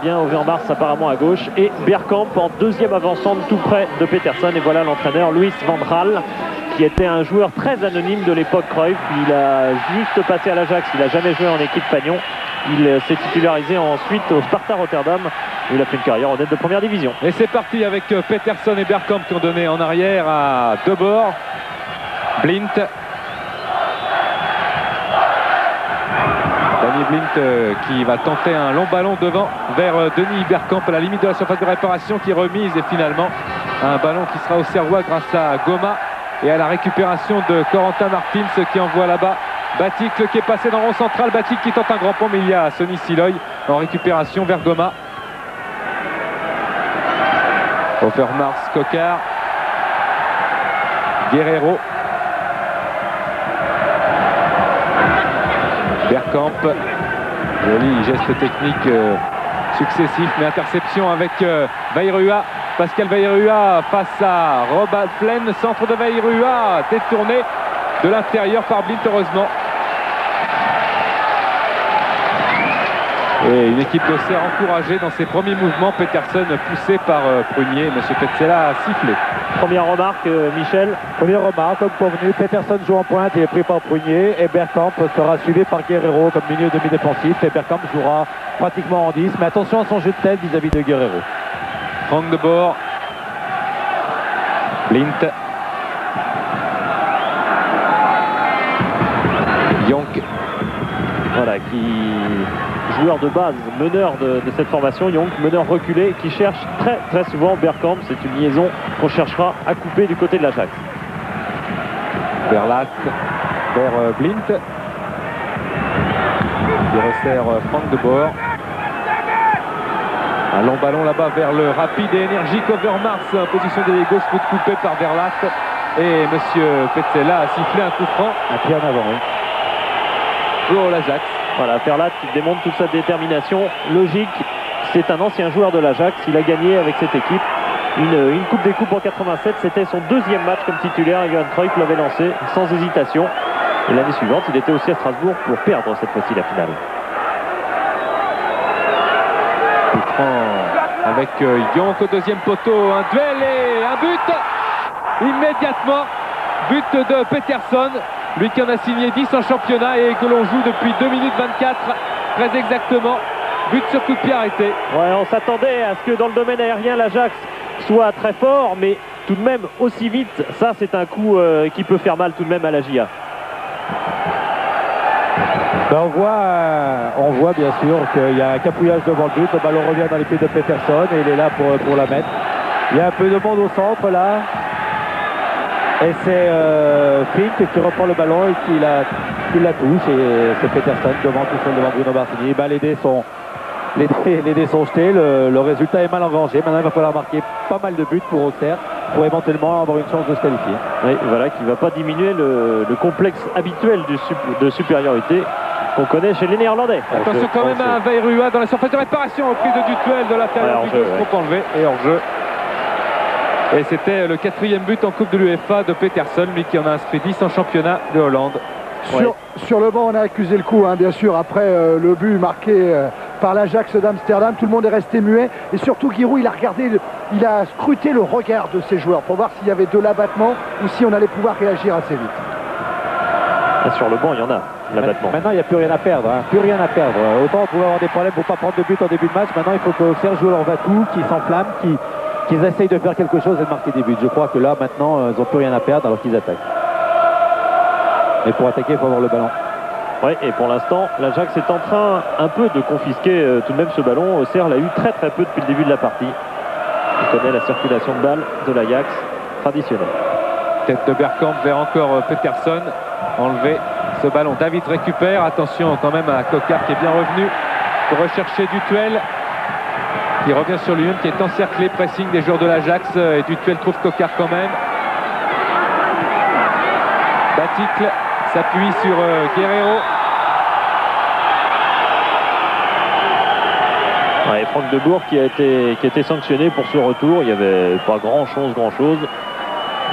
bien Overmars apparemment à gauche et Bergkamp en deuxième avançante tout près de Peterson. Et voilà l'entraîneur Louis van Gaal, qui était un joueur très anonyme de l'époque Cruyff. Il a juste passé à l'Ajax, il n'a jamais joué en équipe Fagnon. Il s'est titularisé ensuite au Sparta Rotterdam où il a fait une carrière honnête de première division. Et c'est parti avec Peterson et Bergkamp qui ont donné en arrière à De Boer. Blint. Danny Blint qui va tenter un long ballon devant vers Denis Bergkamp à la limite de la surface de réparation, qui remise, et finalement un ballon qui sera au Serrois grâce à Goma et à la récupération de Corentin Martins qui envoie là-bas Baticle qui est passé dans le rond central. Baticle qui tente un grand pont, mais il y a Sonny Siloy en récupération vers Goma. Overmars, Coquard, Guerrero, Bergkamp, joli geste technique successif, mais interception avec Vairua. Pascal Vairua face à Rob Alflen, centre de Vairua détourné de l'intérieur par Blint, heureusement. Et une équipe d'Auxerre encouragée dans ses premiers mouvements. Peterson poussé par Prunier. Monsieur Petzela a sifflé. Première remarque, Michel. Première remarque, comme convenu, Peterson joue en pointe, il est pris par Prunier, et Bergkamp sera suivi par Guerrero comme milieu demi-défensif, et Bergkamp jouera pratiquement en 10, mais attention à son jeu de tête vis-à-vis de Guerrero. Frank de Boer, Blint, Jonk. Voilà, joueur de base, meneur de cette formation, Jonk, meneur reculé, qui cherche très souvent Bergkamp. C'est une liaison qu'on cherchera à couper du côté de l'Ajax. Verlat, vers Blint, qui resserre Frank de Boer. Un long ballon là-bas vers le rapide et énergique Overmars, en position d'ailier gauche, coup de coupé par Verlat. Et monsieur Petzela a sifflé un coup franc. Un pied en avant, oui. Pour l'Ajax. Voilà, Verlat qui démontre toute sa détermination. Logique, c'est un ancien joueur de l'Ajax. Il a gagné avec cette équipe une Coupe des Coupes en 87. C'était son deuxième match comme titulaire. Johan Cruyff l'avait lancé sans hésitation. Et l'année suivante, il était aussi à Strasbourg pour perdre cette fois-ci la finale. Avec Jonk au deuxième poteau, un duel et un but immédiatement. But de Peterson, lui qui en a signé 10 en championnat et que l'on joue depuis 2 minutes 24 très exactement. But sur coup de pied arrêté. Ouais, on s'attendait à ce que dans le domaine aérien l'Ajax soit très fort, mais tout de même aussi vite. Ça, c'est un coup qui peut faire mal tout de même à la GIA. Ben on voit bien sûr qu'il y a un capouillage devant le but. Le ballon revient dans les pieds de Peterson et il est là pour la mettre. Il y a un peu de monde au centre là. Et c'est Fink qui reprend le ballon et qui la touche. Et c'est Peterson devant Bruno Bartini. Ben, les dés sont jetés. Le résultat est mal engagé. Maintenant il va falloir marquer pas mal de buts pour Auxerre pour éventuellement avoir une chance de se qualifier. Oui, voilà, qui ne va pas diminuer le complexe habituel de supériorité qu'on connaît chez les Néerlandais. Attention quand même à Vairua dans la surface de réparation, au prise de Dutuel de l'intérieur du gauche pour enlever et hors jeu. Et c'était le 4e but en Coupe de l'UEFA de Peterson, lui qui en a inscrit 10 en championnat de Hollande. Sur le banc, on a accusé le coup, hein, bien sûr, après le but marqué par l'Ajax d'Amsterdam. Tout le monde est resté muet. Et surtout, Giroud, il a scruté le regard de ses joueurs pour voir s'il y avait de l'abattement ou si on allait pouvoir réagir assez vite. Et sur le banc, il y en a, l'abattement. Maintenant, il n'y a plus rien à perdre. Hein. Plus rien à perdre. Autant on pouvait avoir des problèmes pour ne pas prendre de but en début de match. Maintenant, il faut que Auxerre joue leur va-tout, qu'ils s'enflamment, qu'ils essayent de faire quelque chose et de marquer des buts. Je crois que là, maintenant, ils n'ont plus rien à perdre alors qu'ils attaquent. Et pour attaquer, il faut avoir le ballon. Oui, et pour l'instant, l'Ajax est en train un peu de confisquer tout de même ce ballon. Auxerre l'a eu très peu depuis le début de la partie. On connaît la circulation de balles de l'Ajax traditionnelle. Tête de Bergkamp vers encore Peterson. Enlever ce ballon. David récupère. Attention quand même à Coquard qui est bien revenu pour rechercher Dutuel. Qui revient sur lui-même, qui est encerclé. Pressing des joueurs de l'Ajax. Et Dutuel trouve Coquard quand même. Baticle s'appuie sur Guerrero. Ouais, Franck de Boer qui a été sanctionné pour ce retour. Il n'y avait pas grand chose,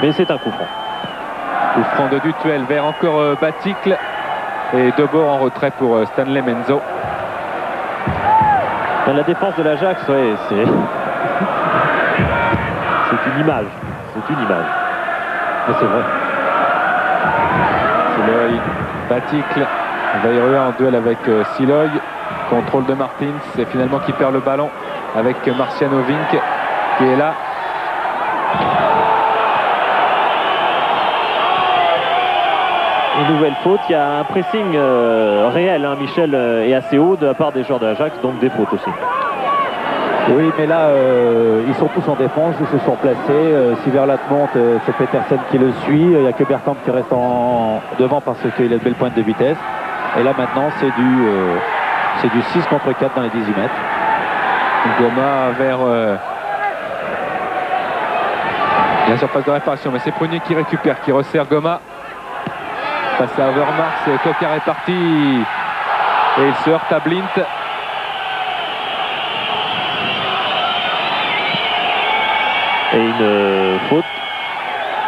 mais c'est un coup franc. Coup franc de Dutuel vers encore Baticle. Et De Boer en retrait pour Stanley Menzo. La défense de l'Ajax, ouais, c'est une image. C'est une image. Mais c'est vrai. Siloy, Baticle, Vairua en duel avec Siloy. Contrôle de Martins, c'est finalement qui perd le ballon avec Marciano Vink qui est là. Une nouvelle faute, il y a un pressing réel, hein. Michel est assez haut de la part des joueurs de l'Ajax, donc des fautes aussi. Oui, mais là, ils sont tous en défense, ils se sont placés. Si Verlat monte, c'est Petersen qui le suit. Il n'y a que Bergkamp qui reste devant parce qu'il a de belles pointes de vitesse. Et là, maintenant, c'est du 6 contre 4 dans les 18 mètres. Goma vers la surface de réparation, mais c'est Prunier qui récupère, qui resserre Goma. Passe à Overmars, Coquard est parti et il se heurte à Blint. Et une faute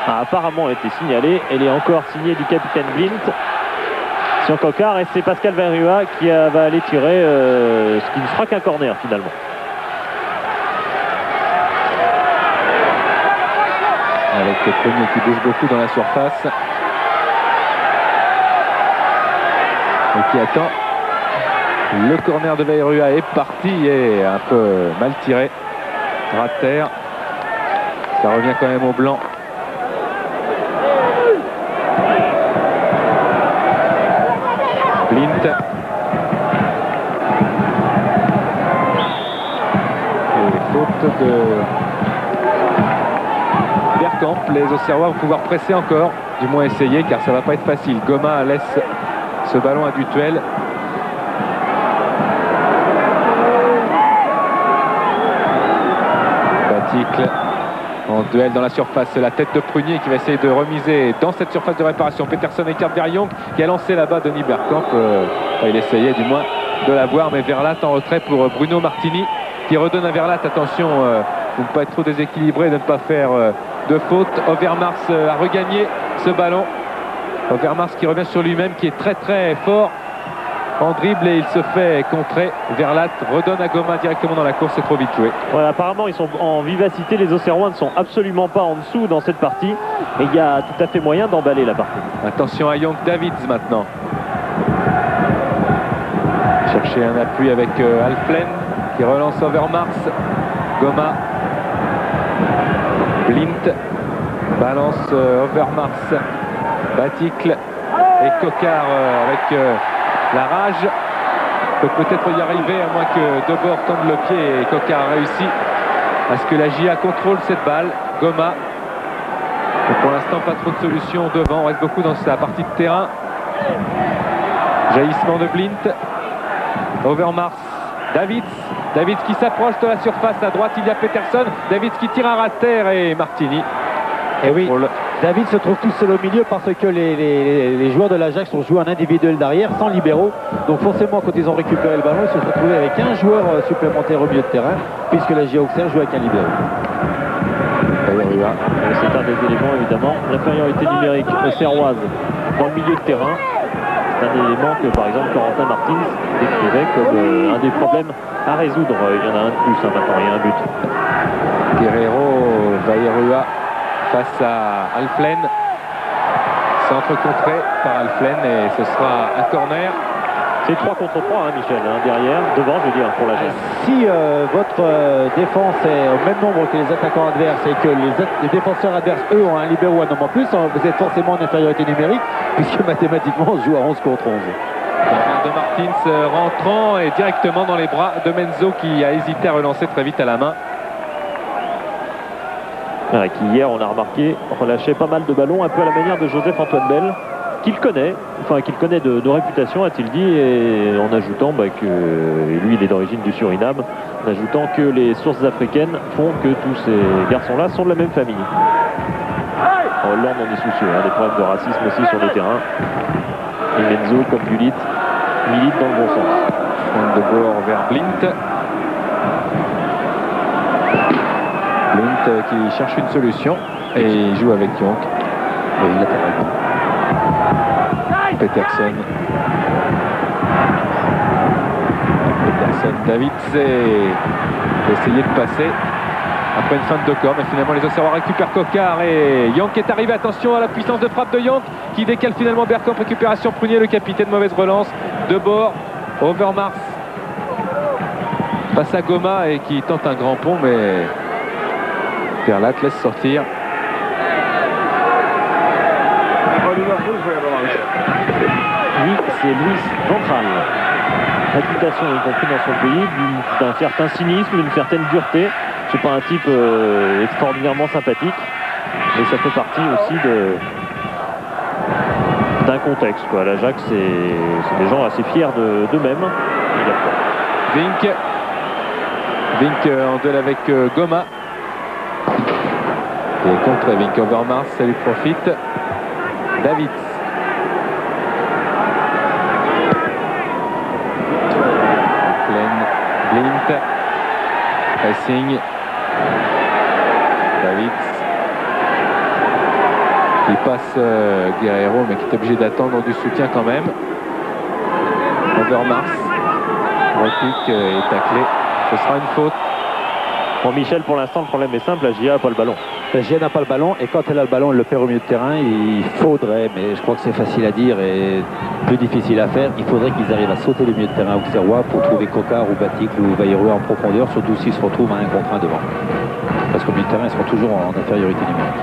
a apparemment été signalée. Elle est encore signée du capitaine Blint sur Coquard et c'est Pascal Vairua qui va aller tirer ce qui ne sera qu'un corner finalement. Avec le premier qui bouge beaucoup dans la surface et qui attend. Le corner de Vairua est parti et un peu mal tiré. Ras de terre. Ça revient quand même au blanc. Blint. Et faute de Bergkamp. Les Auxerrois vont pouvoir presser encore, du moins essayer, car ça va pas être facile. Goma laisse ce ballon à Dutuel. Baticle en duel dans la surface, c'est la tête de Prunier qui va essayer de remiser dans cette surface de réparation. Peterson écarte vers Young qui a lancé là-bas Denis Bergkamp. Il essayait du moins de l'avoir, mais Verlat en retrait pour Bruno Martini qui redonne à Verlat, attention de ne pas être trop déséquilibré, de ne pas faire de faute. Overmars a regagné ce ballon. Overmars qui revient sur lui-même, qui est très très fort en dribble et il se fait contrer. Verlat redonne à Goma directement dans la course, c'est trop vite joué. Ouais, apparemment ils sont en vivacité, les Auxerrois ne sont absolument pas en dessous dans cette partie et il y a tout à fait moyen d'emballer la partie. Attention à Young Davids maintenant. Chercher un appui avec Alflen qui relance Overmars. Goma. Blint balance Overmars. Baticle et Coquard avec la rage. Peut peut-être y arriver à moins que Debord tende le pied et Coquard a réussi à ce que la JA contrôle cette balle. Goma. Et pour l'instant pas trop de solutions devant, on reste beaucoup dans sa partie de terrain. Jaillissement de Blint. Overmars. Davids qui s'approche de la surface, à droite il y a Peterson. Davids qui tire à ras de terre et Martini. Et oui, David se trouve tout seul au milieu parce que les joueurs de l'Ajax ont joué en individuel derrière sans libéraux. Donc forcément quand ils ont récupéré le ballon, ils se sont retrouvés avec un joueur supplémentaire au milieu de terrain puisque la JA Auxerre joue avec un libéraux. C'est un des éléments évidemment. L'infériorité numérique auxerroise dans le milieu de terrain. C'est un élément que par exemple Corentin Martins décrivait comme un des problèmes à résoudre. Il y en a un de plus maintenant, il y a un but. Guerrero, Vairua face à Alflen. Centre contré par Alflen et ce sera un corner. C'est 3 contre 3, hein, Michel, hein, derrière, devant, je veux dire, pour la GS. Si votre défense est au même nombre que les attaquants adverses et que les défenseurs adverses, eux, ont un libéro ou un homme en plus, vous êtes forcément en infériorité numérique, puisque mathématiquement, on se joue à 11 contre 11. De Martins rentrant et directement dans les bras de Menzo qui a hésité à relancer très vite à la main. Qui hier, on a remarqué, relâchait pas mal de ballons, un peu à la manière de Joseph-Antoine Bell, qu'il connaît de réputation, a-t-il dit, et en ajoutant que lui, il est d'origine du Suriname, en ajoutant que les sources africaines font que tous ces garçons-là sont de la même famille. En Hollande, on est soucieux, des problèmes de racisme aussi sur le terrain. Et Menzo, comme Gullit, milite dans le bon sens. Pointe de bord vers Blint. Blint qui cherche une solution et il joue avec Young. Oui, latéralement. Peterson. Peterson, David c'est essayer de passer après une feinte de corps, mais finalement les Auxerrois récupèrent Coquard et Yank est arrivé. Attention à la puissance de frappe de Yank qui décale finalement Bergkamp. Récupération Prunier, le capitaine, mauvaise relance de bord. Overmars passe à Goma et qui tente un grand pont, mais Verlat laisse sortir. Lui, c'est Luis Ventral. Réputation, y compris dans son pays, d'un certain cynisme, d'une certaine dureté. C'est pas un type extraordinairement sympathique, mais ça fait partie aussi d'un contexte. L'Ajax, c'est des gens assez fiers d'eux-mêmes. Vink en duel avec Goma. Et contre Vink, Overmars, ça lui profite. David. Blint. Pressing. David. Qui passe Guerrero, mais qui est obligé d'attendre du soutien quand même. Overmars. Repique et taclé. Ce sera une faute. Pour Michel, pour l'instant, le problème est simple. La GIA n'a pas le ballon. La GIA n'a pas le ballon, et quand elle a le ballon, elle le perd au milieu de terrain. Il faudrait, mais je crois que c'est facile à dire et plus difficile à faire, il faudrait qu'ils arrivent à sauter le milieu de terrain auxerrois pour trouver Coquard ou Baticle ou Bayrou en profondeur, surtout s'ils se retrouvent à 1 contre 1 devant. Parce qu'au milieu de terrain, ils seront toujours en infériorité numérique.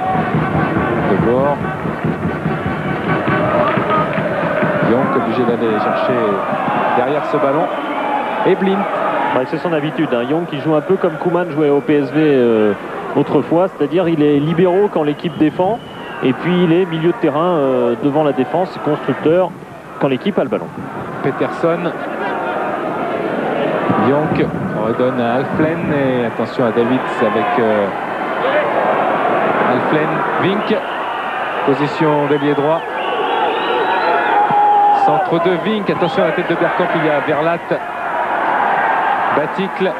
De bord. Yank obligé d'aller chercher derrière ce ballon. Et Blint. C'est son habitude. Young qui joue un peu comme Koeman jouait au PSV autrefois, c'est-à-dire il est libéraux quand l'équipe défend et puis il est milieu de terrain devant la défense, constructeur quand l'équipe a le ballon. Peterson. Yank redonne à Alflen et attention à Davids avec Alflen. Vink. Position d'ailier droit. Centre de Vink. Attention à la tête de Bergkamp, il y a Verlat. Baticle.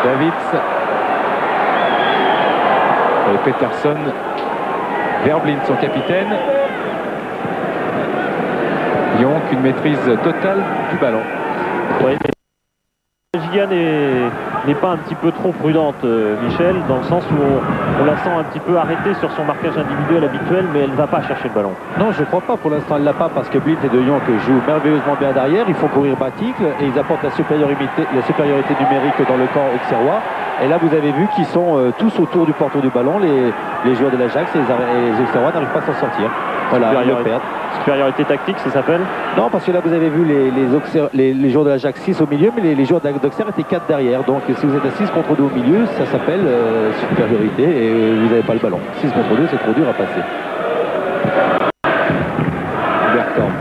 Davids. Et Peterson vers Blint, son capitaine. Yank, une maîtrise totale du ballon. Oui, mais Giga n'est pas un petit peu trop prudente, Michel, dans le sens où on la sent un petit peu arrêtée sur son marquage individuel habituel, mais elle ne va pas chercher le ballon. Non, je ne crois pas. Pour l'instant, elle ne l'a pas parce que Blint et De Jong jouent merveilleusement bien derrière. Ils font courir Baticle et ils apportent la supériorité numérique dans le camp auxerrois. Et là, vous avez vu qu'ils sont tous autour du porteur du ballon. Les joueurs de l'Ajax et les Auxerrois n'arrivent pas à s'en sortir. Voilà, ils le perdent. Supériorité tactique, ça s'appelle? Non, parce que là, vous avez vu les joueurs de l'Ajax 6 au milieu, mais les joueurs d'Auxerre étaient 4 derrière. Donc, si vous êtes à 6 contre 2 au milieu, ça s'appelle supériorité et vous n'avez pas le ballon. 6 contre 2, c'est trop dur à passer. Bergkamp.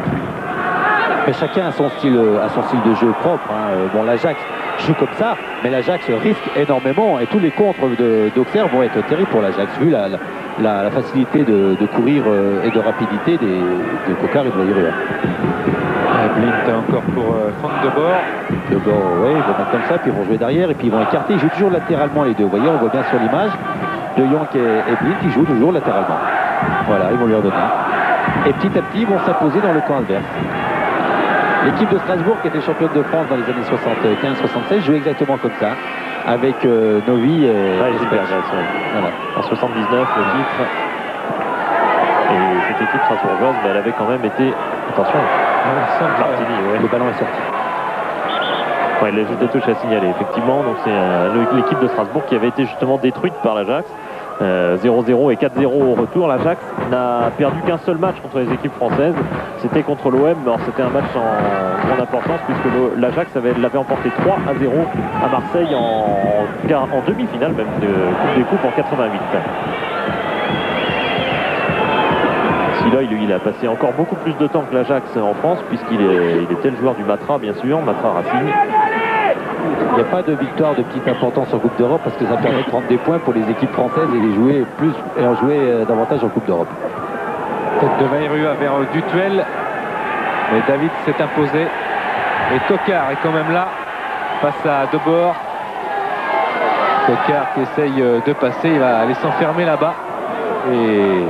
Mais chacun a son style de jeu propre. Bon, l'Ajax joue comme ça, mais l'Ajax risque énormément et tous les contres d'Auxerre vont être terribles pour l'Ajax, vu la facilité de courir et de rapidité de Coquard et de Bayrou. Blint encore pour Franck de bord. De bord, oui, ils vont mettre comme ça, puis ils vont jouer derrière et puis ils vont écarter. Ils jouent toujours latéralement les deux. Vous voyez, on voit bien sur l'image, De Jong et Blint, ils jouent toujours latéralement. Voilà, ils vont lui redonner. Et petit à petit, ils vont s'imposer dans le camp adverse. L'équipe de Strasbourg, qui était championne de France dans les années 75-76, jouait exactement comme ça, avec Novi et voilà. En 79, le titre. Et cette équipe strasbourgeoise, elle avait quand même été... Attention, Martini, le ballon est sorti. Ouais, les jeux de touche à signaler, effectivement. Donc c'est l'équipe de Strasbourg qui avait été justement détruite par l'Ajax. 0-0 et 4-0 au retour. L'Ajax n'a perdu qu'un seul match contre les équipes françaises. C'était contre l'OM. C'était un match en grande importance puisque l'Ajax l'avait emporté 3-0 à Marseille en demi-finale même de Coupe des Coupes en 88. Là, il a passé encore beaucoup plus de temps que l'Ajax en France puisqu'il était le joueur du Matra, bien sûr, Matra Racing. Il n'y a pas de victoire de petite importance en Coupe d'Europe parce que ça permet de prendre des points pour les équipes françaises et les jouer plus et en jouer davantage en Coupe d'Europe. Tête de Bayrou vers Dutuel, mais David s'est imposé et Coquard est quand même là face à Debord. Coquard qui essaye de passer, il va aller s'enfermer là-bas et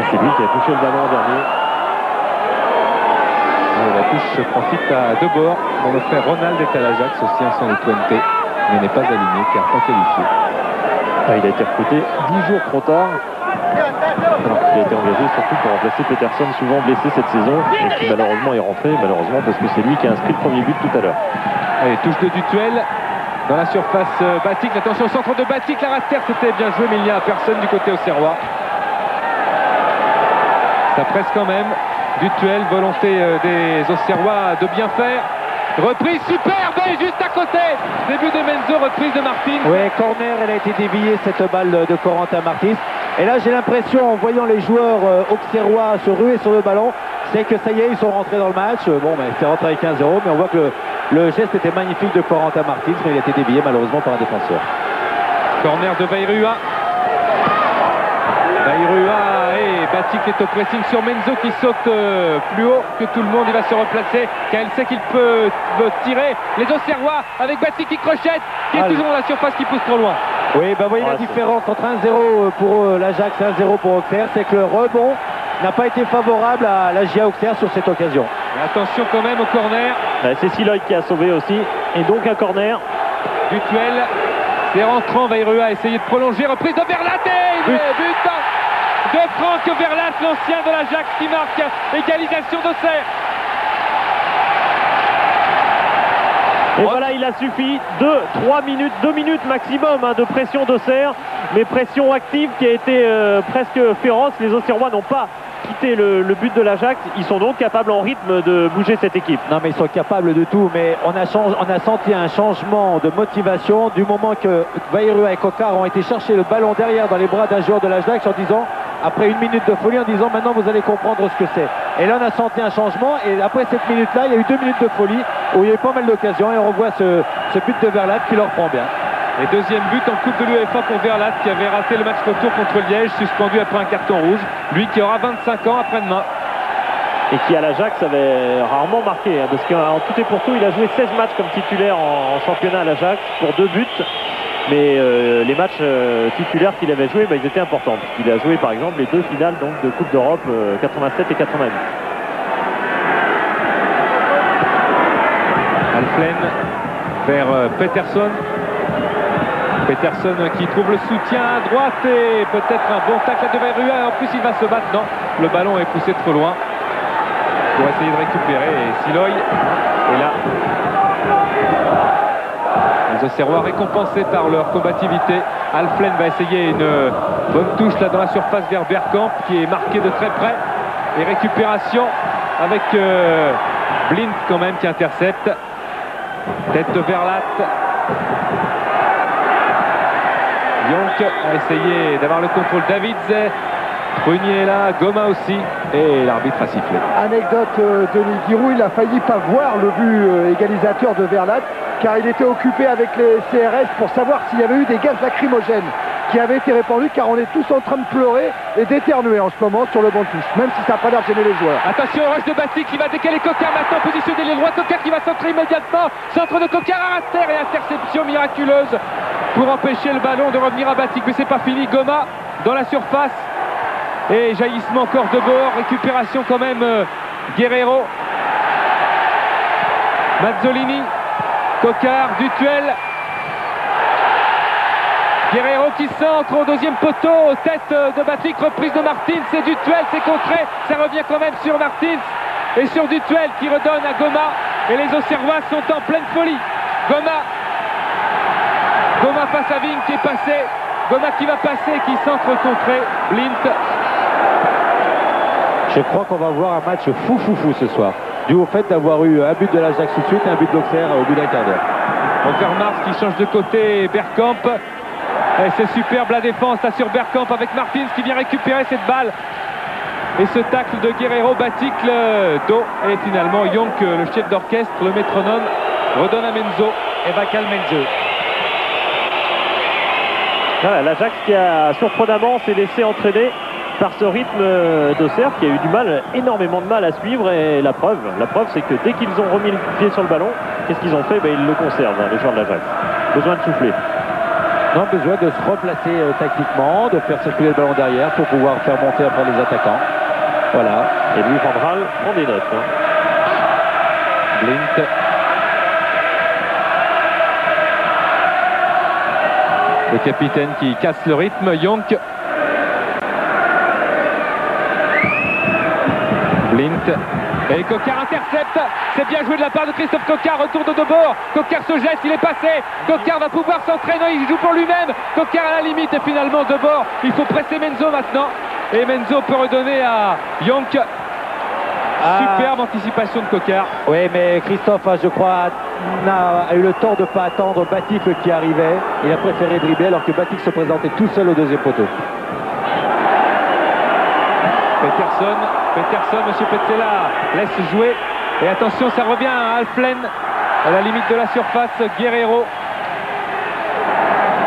c'est lui qui a touché le ballon en dernier. Et la touche profite à Debord. Mon frère Ronald est à l'Ajax, aussi un de Twente, mais n'est pas aligné car pas qualifié. Ah, il a été recruté 10 jours trop tard. Alors qu'il a été engagé surtout pour remplacer Peterson, souvent blessé cette saison, et qui malheureusement est rentré, malheureusement parce que c'est lui qui a inscrit le premier but tout à l'heure. Allez, touche de Dutuel dans la surface Batic. Attention au centre de Batic, la rate terre, c'était bien joué, mais il n'y a personne du côté auxerrois. Ça presse quand même. Dutuel, volonté des Auxerrois de bien faire. Reprise superbe et juste à côté. Début de Menzo, reprise de Martin. Oui, corner, elle a été déviée cette balle de Corentin Martins. Et là, j'ai l'impression, en voyant les joueurs auxerrois se ruer sur le ballon, c'est que ça y est, ils sont rentrés dans le match. Bon, ben, c'est rentré avec 1-0, mais on voit que le geste était magnifique de Corentin Martins, mais il a été dévié malheureusement par un défenseur. Corner de Vairua. Vairua et Batic est au pressing sur Menzo qui saute plus haut que tout le monde. Il va se replacer car il sait qu'il peut tirer. Les Auxerrois avec Batic qui crochette, qui est toujours dans la surface, qui pousse trop loin. Oui, ben voyez la différence entre 1-0 pour l'Ajax et 1-0 pour Auxerre, c'est que le rebond n'a pas été favorable à la GIA Auxerre sur cette occasion. Et attention quand même au corner. C'est Siloy qui a sauvé aussi, et donc un corner. Dutuel, c'est rentrant, Vairua a essayé de prolonger, reprise de Verlat et but de Franck Verlat, l'ancien de l'Ajax qui marque égalisation d'Auxerre. Et voilà, il a suffi 2 minutes maximum de pression d'Auxerre, mais pression active qui a été presque féroce. Les Auxerrois n'ont pas quitté le but de l'Ajax. Ils sont donc capables en rythme de bouger cette équipe. Non, mais ils sont capables de tout, mais on a senti un changement de motivation du moment que Vairua et Cocard ont été chercher le ballon derrière dans les bras d'un joueur de l'Ajax en disant, après 1 minute de folie, en disant maintenant vous allez comprendre ce que c'est. Et là on a senti un changement, et après cette minute-là, il y a eu 2 minutes de folie où il y a eu pas mal d'occasions, et on revoit ce but de Verlat qui leur prend bien. Et deuxième but en Coupe de l'UEFA pour Verlat qui avait raté le match retour contre Liège, suspendu après un carton rouge. Lui qui aura 25 ans après-demain. Et qui à l'Ajax avait rarement marqué, parce qu'en tout et pour tout, il a joué 16 matchs comme titulaire en championnat à l'Ajax pour 2 buts. Mais les matchs titulaires qu'il avait joués, ils étaient importants. Il a joué par exemple les 2 finales donc, de Coupe d'Europe 87 et 88. Alflen vers Peterson. Peterson qui trouve le soutien à droite et peut-être un bon tacle de Vairua. En plus il va se battre. Non, le ballon est poussé trop loin pour essayer de récupérer. Et Siloy est là. Les Auxerrois récompensés par leur combativité. Alflen va essayer une bonne touche là dans la surface vers Bergkamp qui est marqué de très près. Et récupération avec Blind quand même qui intercepte. Tête de Verlat. Jonk a essayé d'avoir le contrôle. Davids, Prunier est là, Goma aussi, et l'arbitre a sifflé. Anecdote, Denis Giroud, il a failli pas voir le but égalisateur de Verlat, car il était occupé avec les CRS pour savoir s'il y avait eu des gaz lacrymogènes qui avaient été répandus, car on est tous en train de pleurer et d'éternuer en ce moment sur le banc de touche, même si ça n'a pas l'air de gêner les joueurs. Attention au rush de Batic qui va décaler Cocard maintenant, positionner les droits. Cocard qui va centrer immédiatement, centre de Cocard à terre et interception miraculeuse pour empêcher le ballon de revenir à Batic. Mais c'est pas fini, Goma dans la surface et jaillissement encore de bord, récupération quand même Guerrero, Mazzolini, Cocard, Dutuel. Guerrero qui centre au deuxième poteau, tête de Batic, reprise de Martins, c'est Dutuel, c'est contré, ça revient quand même sur Martins et sur Dutuel qui redonne à Goma, et les Auxerrois sont en pleine folie. Goma face à Ving qui est passé, Goma qui va passer, qui centre contré, Blint. Je crois qu'on va voir un match fou ce soir, dû au fait d'avoir eu un but de l'Ajax tout de suite et un but d'Auxerre au bout d'un quart d'heure. Overmars qui change de côté, Bergkamp. Et c'est superbe la défense là sur Bergkamp avec Martins qui vient récupérer cette balle. Et ce tacle de Guerrero, Batic, le dos. Et finalement Jonk, le chef d'orchestre, le métronome, redonne à Menzo. Et va calmer le jeu. Voilà, l'Ajax qui a surprenamment s'est laissé entraîner par ce rythme d'Auxerre qui a eu énormément de mal à suivre. Et la preuve c'est que dès qu'ils ont remis le pied sur le ballon, qu'est-ce qu'ils ont fait? Ils le conservent, les joueurs de l'Ajax. Besoin de souffler. Non, besoin de se replacer tactiquement, de faire circuler le ballon derrière pour pouvoir faire monter après les attaquants. Voilà. Et Louis van Gaal prend des notes. Blint. Le capitaine qui casse le rythme, Yonk. Blint. Et Coquart intercepte. C'est bien joué de la part de Christophe Coquart. Retour de Debord. Coquart se jette, il est passé. Coquart va pouvoir s'entraîner, il joue pour lui-même. Coquart à la limite et finalement Debord. Il faut presser Menzo maintenant. Et Menzo peut redonner à Yonk. Superbe anticipation de Coquart. Oui, mais Christophe, je crois, a eu le tort de ne pas attendre Batik qui arrivait. Il a préféré dribbler alors que Batik se présentait tout seul au deuxième poteau. Peterson, monsieur Petzela laisse jouer. Et attention, ça revient à Alflen à la limite de la surface. Guerrero.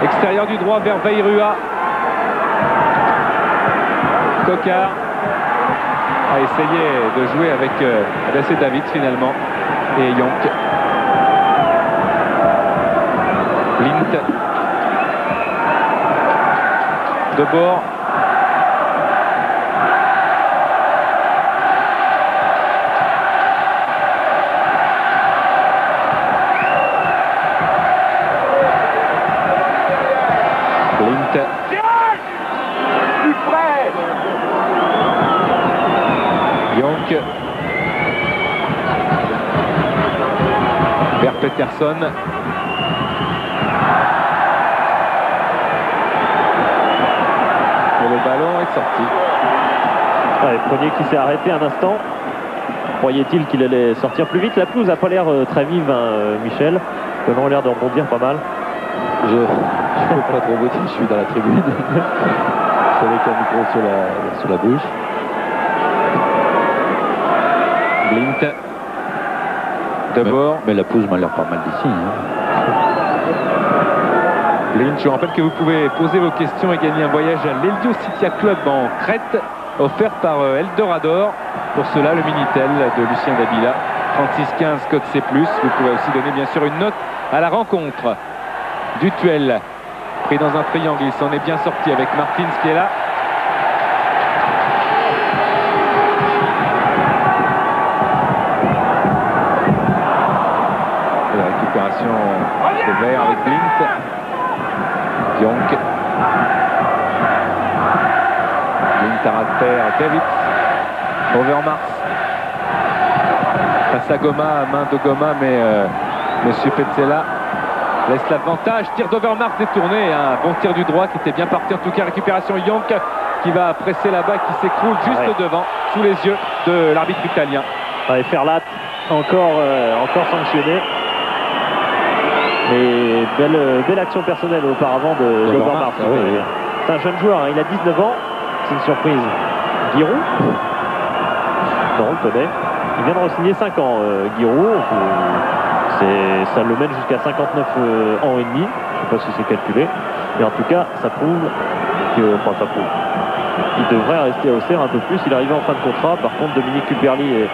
Extérieur du droit vers Veirua. Coquart a essayé de jouer avec Adacé David finalement. Et Yonk. Blint. Debord. Plus près. Yonk vers Peterson. Et le ballon est sorti. Ouais, Prunier qui s'est arrêté un instant. Croyait-il qu'il allait sortir plus vite? La pelouse n'a pas l'air très vive, hein, Michel. Le ballon a l'air de rebondir pas mal. Je ne peux pas trop vous dire, je suis dans la tribune. Avec un micro sur la bouche. Blint. Debord. Mais la pelouse m'a l'air pas mal d'ici. Hein. Blint, je vous rappelle que vous pouvez poser vos questions et gagner un voyage à l'Heliocytia Club en Crète, offert par Eldorador. Pour cela, le Minitel de Lucien Dabila. 3615 code C+. Vous pouvez aussi donner bien sûr une note à la rencontre. Dutuel pris dans un triangle, il s'en est bien sorti avec Martins qui est là. Et la récupération de Vert avec Blint. Yonk. Blint à ras de terre, Davids. Overmars. Face à Goma, main de Goma, mais monsieur Petzela laisse l'avantage, tir d'Overmars détourné, un bon tir du droit qui était bien parti, en tout cas récupération Yonk qui va presser là-bas, qui s'écroule juste devant, sous les yeux de l'arbitre italien. Ouais, Ferlat encore sanctionné. Et belle action personnelle auparavant de Overmars. Oui. C'est un jeune joueur, hein, il a 19 ans, c'est une surprise. Giroud? Non, on le connaît. Il vient de re-signer 5 ans, Giroud. Ça le mène jusqu'à 59 ans et demi. Je ne sais pas si c'est calculé. Mais en tout cas, ça prouve que... Enfin, ça prouve. Il devrait rester à Auxerre un peu plus. Il arrive en fin de contrat. Par contre, Dominique Cuperli et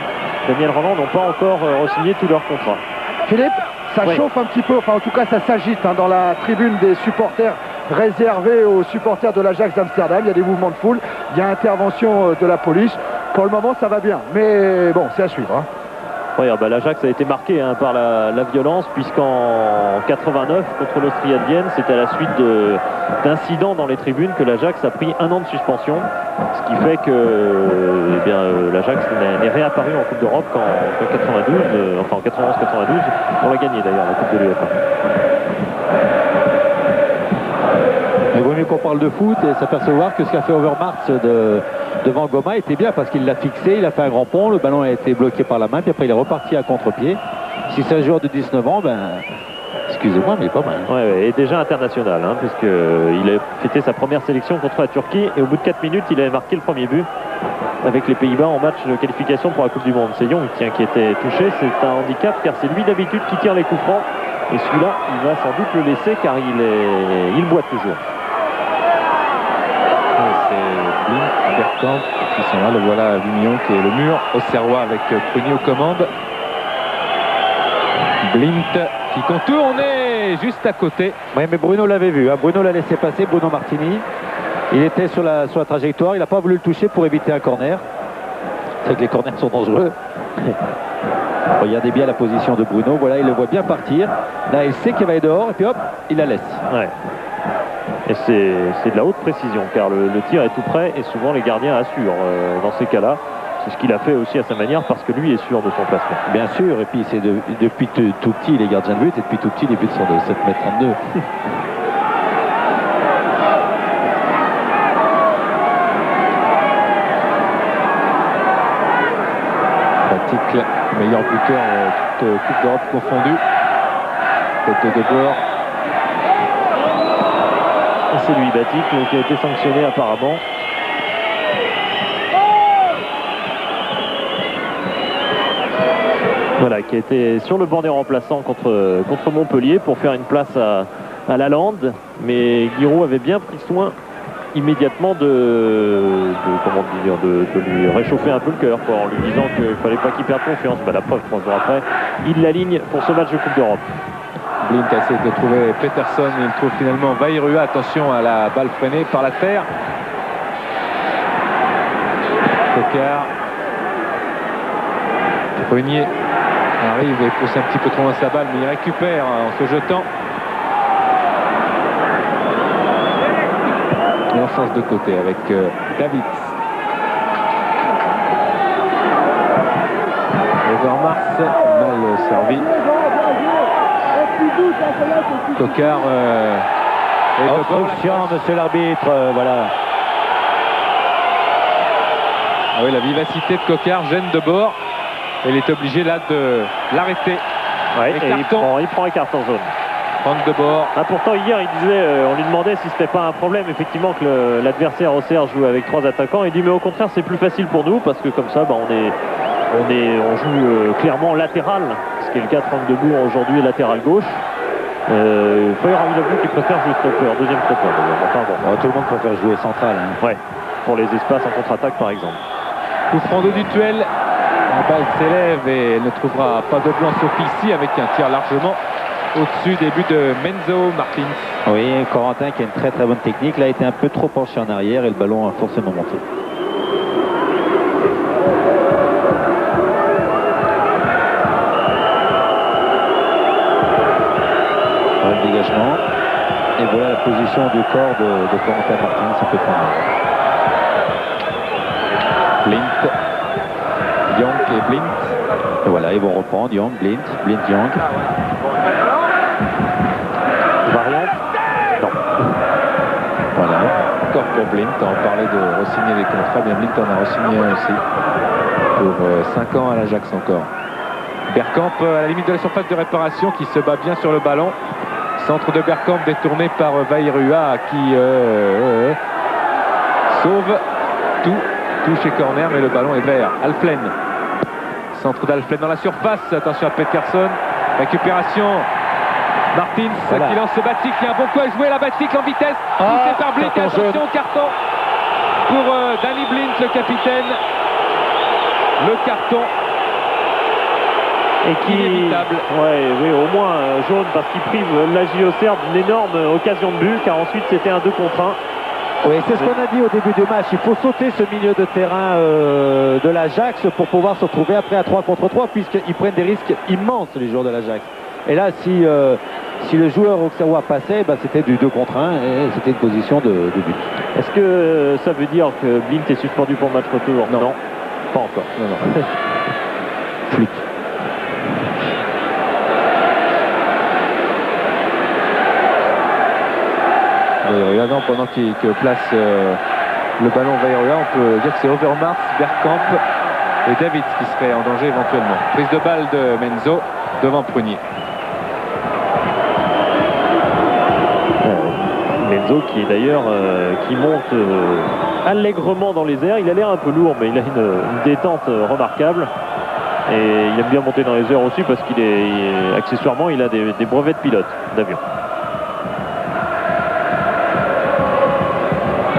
Daniel Roland n'ont pas encore re-signé tous leurs contrats. Philippe, ça chauffe un petit peu. Enfin, en tout cas, ça s'agite dans la tribune des supporters réservés aux supporters de l'Ajax d'Amsterdam. Il y a des mouvements de foule. Il y a intervention de la police. Pour le moment, ça va bien. Mais bon, c'est à suivre. Hein. Oui, bah, l'Ajax a été marqué par la violence, puisqu'en 89 contre l'Austria de Vienne, c'était à la suite d'incidents dans les tribunes que l'Ajax a pris 1 an de suspension, ce qui fait que l'Ajax n'est réapparu en Coupe d'Europe qu'en 92, enfin en 91-92, on l'a gagné d'ailleurs la Coupe de l'UEFA. Il vaut mieux qu'on parle de foot et s'apercevoir que ce qu'a fait Overmars devant Goma était bien parce qu'il l'a fixé, il a fait un grand pont, le ballon a été bloqué par la main, puis après il est reparti à contre-pied. Si c'est un joueur de 19 ans, excusez-moi, mais il est pas mal. Ouais, et déjà international, hein, puisqu'il a fêté sa première sélection contre la Turquie et au bout de 4 minutes, il avait marqué le premier but avec les Pays-Bas en match de qualification pour la Coupe du Monde. C'est Young qui était touché, c'est un handicap car c'est lui d'habitude qui tire les coups francs et celui-là, il va sans doute le laisser car il boite toujours. Bergkamp qui sont là, le voilà à Vignon qui est le mur auxerrois avec Prunier aux commandes. Blint qui contourne et juste à côté. Oui, mais Bruno l'avait vu, hein. Bruno l'a laissé passer, Bruno Martini. Il était sur la trajectoire, il n'a pas voulu le toucher pour éviter un corner. C'est que les corners sont dangereux. Regardez bien la position de Bruno. Voilà, il le voit bien partir. Là, il sait qu'il va aller dehors et puis hop, il la laisse. Ouais. Et c'est de la haute précision car le tir est tout près et souvent les gardiens assurent dans ces cas-là. C'est ce qu'il a fait aussi à sa manière parce que lui est sûr de son placement. Bien sûr, et puis c'est depuis tout petit les gardiens de but et depuis tout petit les buts sont de 7,32 m. Batic, meilleur buteur toute Coupe d'Europe confondue. Tête de bord. Et c'est lui, Batic, qui a été sanctionné apparemment. Voilà, qui a été sur le banc des remplaçants contre Montpellier pour faire une place à Lalande. Mais Giroud avait bien pris soin immédiatement de lui réchauffer un peu le cœur en lui disant qu'il ne fallait pas qu'il perde confiance. La preuve, 3 jours après, il l'aligne pour ce match de Coupe d'Europe. Blint essaie de trouver Peterson, il trouve finalement Vairua. Attention à la balle freinée par la terre. Coquard. Prunier arrive et pousse un petit peu trop loin sa balle, mais il récupère en se jetant. Et on change de côté avec David. Overmars, mal servi. Coquard obstruction, monsieur l'arbitre, voilà. Ah oui, la vivacité de Coquard gêne de bord. Il est obligé là de l'arrêter. Ouais, et il prend un carton jaune. Franck de bord. Ah, pourtant hier il disait, on lui demandait si c'était pas un problème effectivement que l'adversaire Auxerre joue avec 3 attaquants. Il dit mais au contraire c'est plus facile pour nous parce que comme ça on joue clairement latéral, ce qui est le cas de Franck de Bourg aujourd'hui, latéral gauche. Feuillard il avoue qu'il préfère jouer stopper, deuxième stopper. Enfin, bon. Tout le monde préfère jouer central. Ouais, pour les espaces en contre-attaque par exemple. Coup franc de Dutuel. La balle s'élève et elle ne trouvera pas de blanc sauf ici avec un tir largement au-dessus des buts de Menzo Martins. Oui, Corentin qui a une très très bonne technique. Là, a été un peu trop penché en arrière et le ballon a forcément monté. Voilà le dégagement. Et voilà la position du corps de Corentin Martins. Ça peut prendre. Blint. Young et Blint. Et voilà, ils vont reprendre Young, Blint, Young. Variante? Non. Voilà. Encore pour Blint, on parlait de re-signer les contrats. Bien, Blint en a re-signé un aussi. Pour 5 ans à l'Ajax encore. Bergkamp à la limite de la surface de réparation qui se bat bien sur le ballon. Centre de Bergkamp détourné par Vairua qui sauve tout. Touche et corner, mais le ballon est vert. Alflen. Centre d'Alflen dans la surface. Attention à Peterson. Récupération. Martins voilà. Qui lance ce Batic. Il y a un bon coup à jouer. La Batic en vitesse. Poussé par Blint. Attention au carton pour Danny Blint, le capitaine. Le carton. Et qui inévitable. Oui, au moins jaune parce qu'il prive l'AJ Auxerre d'une énorme occasion de but. Car ensuite c'était un 2 contre 1. Oui, c'est ce qu'on a dit au début du match. Il faut sauter ce milieu de terrain de l'Ajax pour pouvoir se retrouver après à 3 contre 3 puisqu'ils prennent des risques immenses les joueurs de l'Ajax. Et là, si le joueur auxerrois passait, c'était du 2 contre 1 et c'était une position de but. Est-ce que ça veut dire que Blint est suspendu pour le match retour? Non, pas encore. Non. Flic. Pendant qu'il place le ballon Vairua, on peut dire que c'est Overmars, Bergkamp et David qui seraient en danger éventuellement. Prise de balle de Menzo devant Prunier. Menzo qui est d'ailleurs qui monte allègrement dans les airs. Il a l'air un peu lourd mais il a une détente remarquable. Et il aime bien monter dans les airs aussi parce qu'il est accessoirement il a des brevets de pilote d'avion.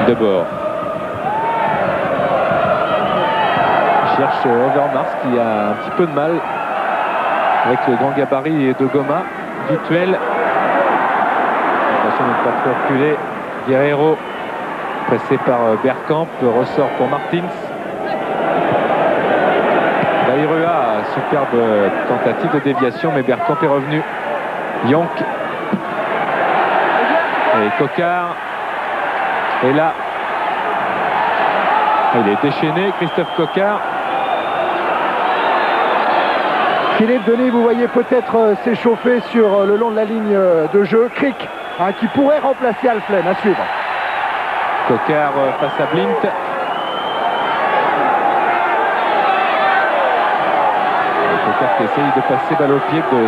De bord. Il cherche Overmars qui a un petit peu de mal avec le grand gabarit de Goma. Dutuel. Attention de ne pas trop reculer. Guerrero pressé par Bergkamp. Ressort pour Martins. Vairua superbe tentative de déviation, mais Bergkamp est revenu. Yonk et Coquard. Et là, il est déchaîné, Christophe Coquard. Philippe Denis, vous voyez peut-être s'échauffer sur le long de la ligne de jeu. Crick, qui pourrait remplacer Alflen, à suivre. Coquard face à Blint. Coquard qui essaye de passer balle au pied, de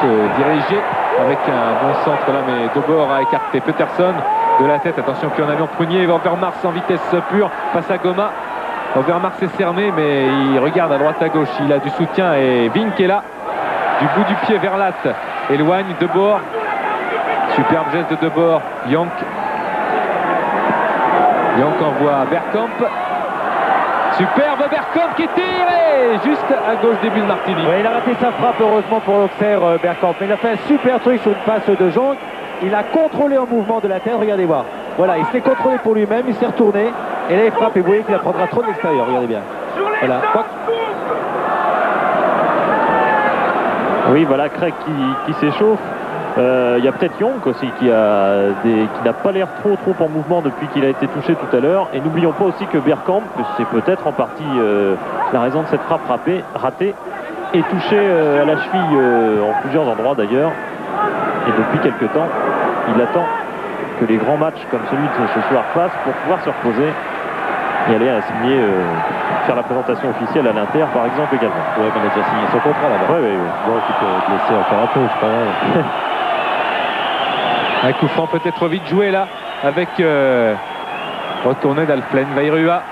se diriger avec un bon centre là, mais Debord a écarté Peterson de la tête. Attention qu'il y en avait en prunier. Overmars en vitesse pure face à Goma. Overmars est cerné, mais il regarde à droite à gauche. Il a du soutien et Vink est là. Du bout du pied vers Latte. Éloigne Debord. Superbe geste de Debord. Yonk. Yonk envoie Bergkamp. Superbe Bergkamp qui tire et juste à gauche des buts de Martini. Ouais, il a raté sa frappe heureusement pour l'Auxerre, Bergkamp. Mais il a fait un super truc sur une passe de Jonc. Il a contrôlé en mouvement de la tête. Regardez voir. Voilà, il s'est contrôlé pour lui-même. Il s'est retourné. Et là il frappe et vous voyez qu'il prendra trop de l'extérieur. Regardez bien. Voilà. Oui, voilà Craig qui s'échauffe. Il y a peut-être Yonk aussi qui n'a pas l'air trop en mouvement depuis qu'il a été touché tout à l'heure. Et n'oublions pas aussi que Bergkamp, c'est peut-être en partie la raison de cette frappe ratée, est touché à la cheville en plusieurs endroits d'ailleurs. Et depuis quelques temps, il attend que les grands matchs comme celui de ce soir passent pour pouvoir se reposer et aller signer, faire la présentation officielle à l'Inter par exemple également. Ouais, mais il a déjà signé son contrat là-bas. Oui. Bon, tu peux laisser encore un peu, c'est pas grave. Un coup franc peut-être vite joué là avec retourné d'Alflen. Vairua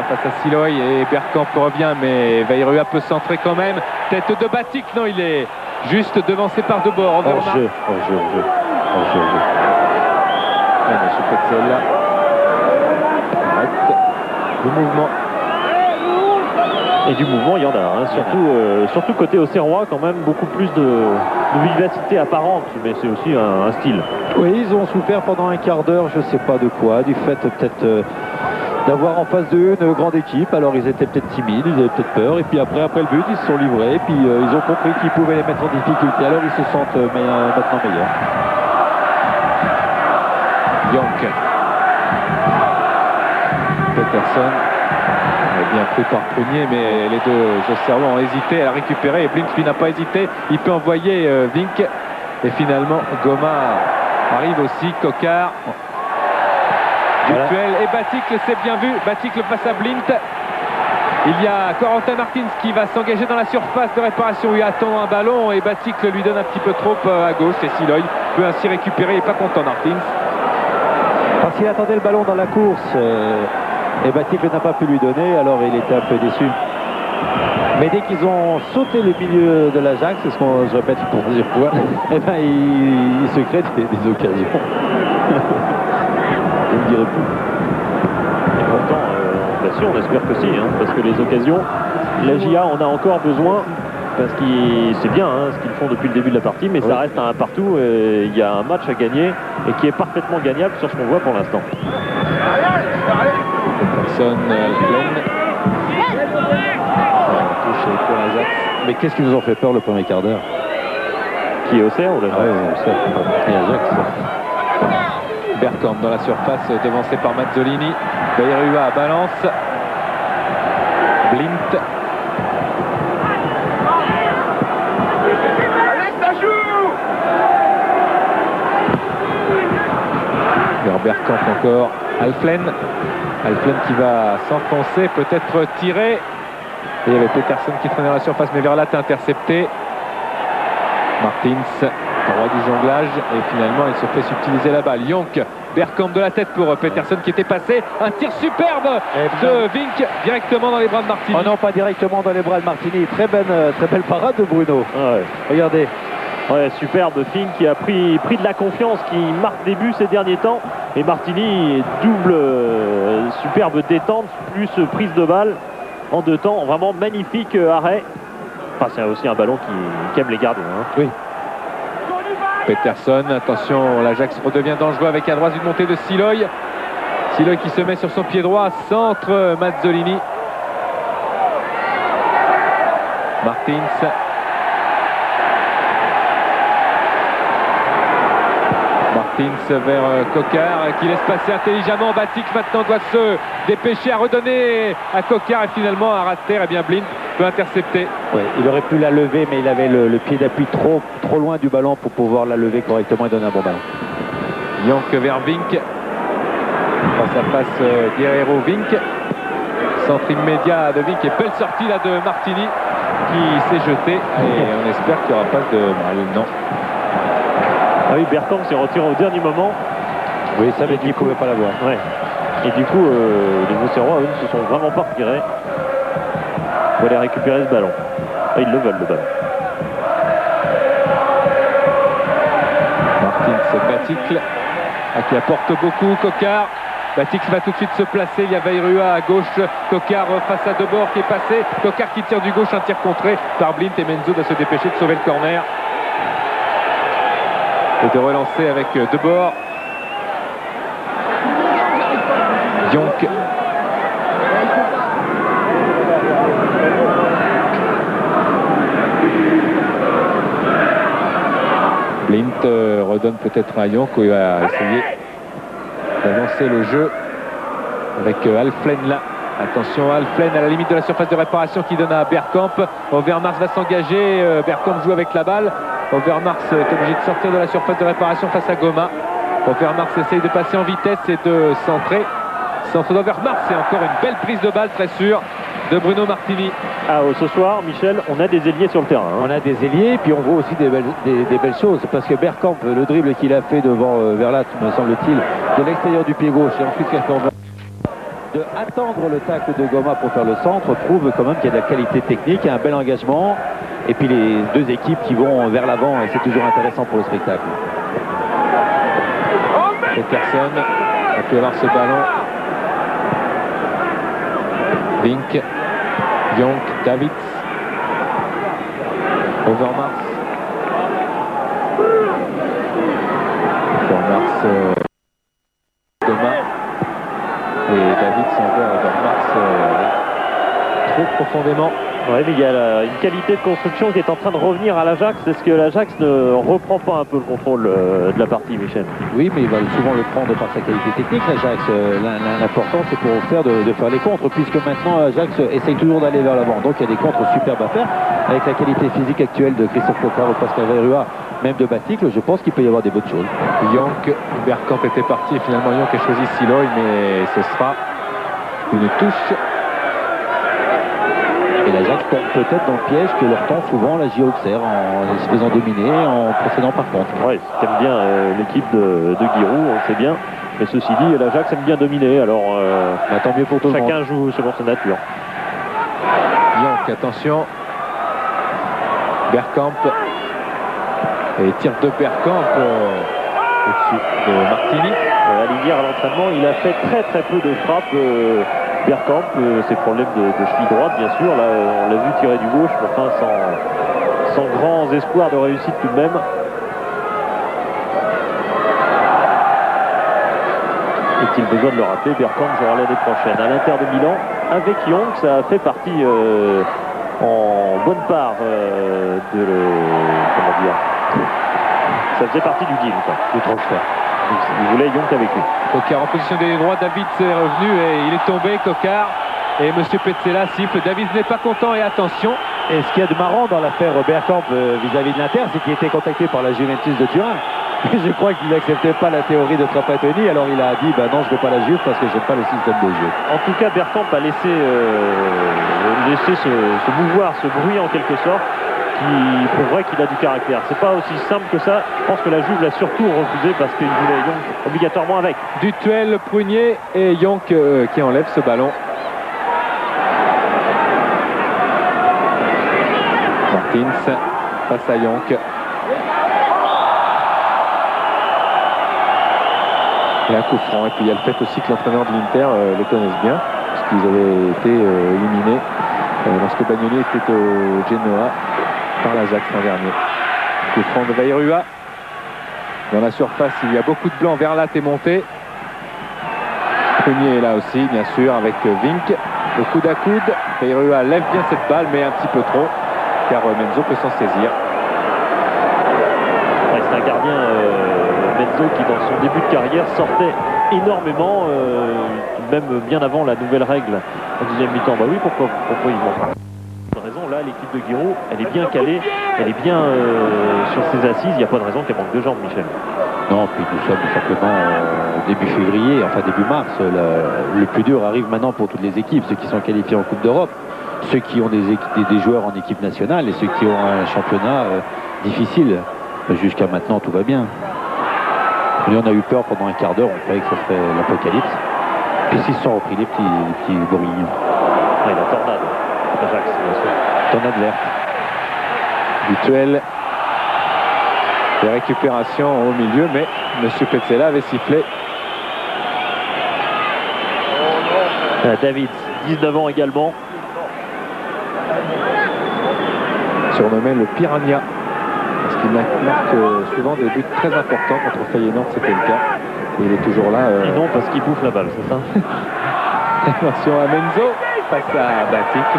face à Siloy et Bergkamp revient, mais Vairua peut centrer quand même. Tête de Batik, non, il est juste devancé par Debord. Hors-jeu. Monsieur Petzel là. Arrête. Le mouvement. Et du mouvement, il y en a, surtout côté Auxerrois, quand même beaucoup plus de vivacité apparente, mais c'est aussi un style. Oui, ils ont souffert pendant un quart d'heure, je sais pas de quoi, du fait peut-être d'avoir en face d'eux une grande équipe. Alors ils étaient peut-être timides, ils avaient peut-être peur, et puis après le but, ils se sont livrés, et puis ils ont compris qu'ils pouvaient les mettre en difficulté, alors ils se sentent maintenant meilleurs. Yonk. Peterson. Bien pris par Prunier, mais les deux Auxerrois ont hésité à récupérer et Blink lui n'a pas hésité, il peut envoyer Vink et finalement Goma arrive aussi. Coquard duel et Baticle, c'est bien vu, Baticle face à Blint. Il y a Corentin Martins qui va s'engager dans la surface de réparation, il attend un ballon et Baticle lui donne un petit peu trop à gauche et Siloy peut ainsi récupérer, il n'est pas content Martins. Parce qu'il attendait le ballon dans la course et Baticle n'a pas pu lui donner, alors il était un peu déçu. Mais dès qu'ils ont sauté le milieu de l'Ajax, c'est ce qu'on je répète pour plusieurs fois, et ben il se crée des occasions. Je ne dirai plus. Et pourtant, bien sûr, on espère que si, parce que les occasions, la JA en a encore besoin, parce que c'est bien ce qu'ils font depuis le début de la partie, mais ça reste un partout, il y a un match à gagner, et qui est parfaitement gagnable sur ce qu'on voit pour l'instant. Personne pleine. Touche pour Ajax. Mais qu'est-ce qui nous ont fait peur le premier quart d'heure? Qui est Auxerre ou l'Ajax? Auxerre. Et Ajax. Bergkamp dans la surface, devancé par Mazzolini. Vairua balance. Blint. Vers Bergkamp encore. Alflen qui va s'enfoncer, peut-être tirer. Et il y avait Peterson qui traînait dans la surface, mais Verlat intercepté. Martins, roi du jonglage, et finalement il se fait subtiliser la balle. Yonk, Bergkamp de la tête pour Peterson qui était passé. Un tir superbe de Vink directement dans les bras de Martini. Oh non, pas directement dans les bras de Martini. Très belle parade de Bruno. Ouais. Regardez. Ouais, superbe Fink qui a pris de la confiance, qui marque des buts ces derniers temps. Et Martini, double superbe détente, plus prise de balle en deux temps. Vraiment magnifique arrêt. Enfin, c'est aussi un ballon qui aime les gardiens. Oui. Peterson, attention, l'Ajax redevient dangereux avec à droite une montée de Siloy. Siloy qui se met sur son pied droit, centre Mazzolini. Martins. Martins vers Coquart qui laisse passer intelligemment. Batic maintenant doit se dépêcher à redonner à Coquart et finalement à ras de terre. Et bien Blind peut intercepter. Ouais, il aurait pu la lever mais il avait le pied d'appui trop loin du ballon pour pouvoir la lever correctement et donner un bon ballon. Yonk vers Vink. Face à face Guerrero-Vink. Centre immédiat de Vink et belle sortie là de Martini qui s'est jeté et on espère qu'il n'y aura pas de mal. Non. Ah oui, Bergkamp s'est retiré au dernier moment. Oui, ça, mais il ne pouvait pas l'avoir. Ouais. Et du coup, les Auxerrois, eux, ne se sont vraiment pas retirés pour aller récupérer ce ballon. Ah, ils le veulent, le ballon. Martins, Baticle, qui apporte beaucoup. Coquart. Baticle va tout de suite se placer. Il y a Vairua à gauche. Coquart face à Debord qui est passé. Coquart qui tire du gauche, un tir contré par Blind et Menzo doit se dépêcher de sauver le corner. Et de relancer avec Debord. Yonk. Blind redonne peut-être à Yonk où il va essayer d'avancer le jeu avec Alflen là. Attention, Alflen à la limite de la surface de réparation qui donne à Bergkamp. Overmars va s'engager. Bergkamp joue avec la balle. Overmars est obligé de sortir de la surface de réparation face à Goma. Overmars essaye de passer en vitesse et de centrer. Centre d'Overmars et encore une belle prise de balle très sûre de Bruno Martini. Ah, ce soir, Michel, on a des ailiers sur le terrain. Hein. On a des ailiers, puis on voit aussi des belles choses. Parce que Bergkamp, le dribble qu'il a fait devant Verlat, me semble-t-il, de l'extérieur du pied gauche et ensuite de attendre le tacle de Goma pour faire le centre, prouve quand même qu'il y a de la qualité technique, un bel engagement. Et puis les deux équipes qui vont vers l'avant, et c'est toujours intéressant pour le spectacle. Peterson a pu avoir ce ballon. Vink, Yonk, Davids, Overmars. Overmars, Goma. Et Davids envoie Overmars trop profondément. Ouais, mais il y a une qualité de construction qui est en train de revenir à l'Ajax. Est-ce que l'Ajax ne reprend pas un peu le contrôle de la partie, Michel? Oui, mais il va souvent le prendre par sa qualité technique, l'Ajax. L'important, c'est pour faire de faire les contres, puisque maintenant, l'Ajax essaye toujours d'aller vers l'avant. Donc, il y a des contres superbes à faire. Avec la qualité physique actuelle de Christophe Coquart ou Pascal Vairua, même de Baticle, je pense qu'il peut y avoir des bonnes choses. Yonk, Bergkamp était parti et finalement Yonk a choisi Siloy, mais ce sera une touche. Et l'Ajax tombe peut-être dans le piège que leur tend souvent la JO Auxerre en se faisant dominer, en procédant par contre. Oui, t'aimes bien l'équipe de Giroud, on le sait bien. Mais ceci dit, l'Ajax aime bien dominer, alors tant mieux pour tout le monde. Chacun joue selon sa nature. Yonk, attention. Bergkamp. Et tir de Bergkamp au-dessus de Martini. À l'hiver à l'entraînement, il a fait très peu de frappes. Bergkamp, ses problèmes de cheville droite, bien sûr. Là, on l'a vu tirer du gauche, mais enfin sans grands espoirs de réussite tout de même. Est-il besoin de le rappeler? Bergkamp jouera l'année prochaine à l'Inter de Milan avec Yonk. Ça a fait partie en bonne part comment dire, ça faisait partie du deal, quoi, du transfert. Il voulait Yonk avec lui. Coquart en position d'ailier droit, David est revenu et il est tombé, Coquart. Et M. Petzela siffle, David n'est pas content et attention. Et ce qu'il y a de marrant dans l'affaire Bergkamp vis-à-vis de l'Inter, c'est qu'il était contacté par la Juventus de Turin. Je crois qu'il n'acceptait pas la théorie de Trapattoni, alors il a dit non, je ne veux pas la Juve parce que je n'aime pas le système de jeu. En tout cas, Bergkamp a laissé se mouvoir, ce bruit en quelque sorte, qui prouverait qu'il a du caractère. C'est pas aussi simple que ça. Je pense que la Juve l'a surtout refusé parce qu'il voulait Yonk obligatoirement avec. Dutuel, Prunier et Yonk qui enlève ce ballon. Martins face à Yonk. Et un coup franc. Et puis il y a le fait aussi que l'entraîneur de l'Inter les connaisse bien, puisqu'ils avaient été éliminés lorsque Bagnoli était au Genoa par l'Ajax l'an dernier. Coup franc de Vairua. Dans la surface, il y a beaucoup de blanc. Verlat est monté. Prunier est là aussi, bien sûr, avec Vink. Le coude à coude. Vairua lève bien cette balle, mais un petit peu trop. car Menzo peut s'en saisir. Ouais, c'est un gardien, Menzo, qui dans son début de carrière sortait énormément, même bien avant la nouvelle règle en deuxième mi-temps. Bah oui, pourquoi il manque de raison. Là, l'équipe de Guiraud, elle est bien calée, elle est bien sur ses assises. Il n'y a pas de raison qu'elle manque de jambes, Michel. Non, puis nous sommes simplement début février, enfin début mars. Le plus dur arrive maintenant pour toutes les équipes, ceux qui sont qualifiés en Coupe d'Europe, ceux qui ont des joueurs en équipe nationale et ceux qui ont un championnat difficile. Jusqu'à maintenant, tout va bien. Et on a eu peur pendant un quart d'heure, on croyait que ce serait l'apocalypse. Puis s'ils se sont repris des petits bourguignons. Ouais, la tornade, Ajax, bien sûr. Tornade verte. Duel de récupération au milieu, mais M. Petzela avait sifflé. David, 19 ans également. Surnommé le Piranha, parce qu'il marque souvent des buts très importants contre Feyenoord, c'était le cas. Et il est toujours là. Et non, parce qu'il bouffe la balle, c'est ça? Attention à Menzo face à Batik.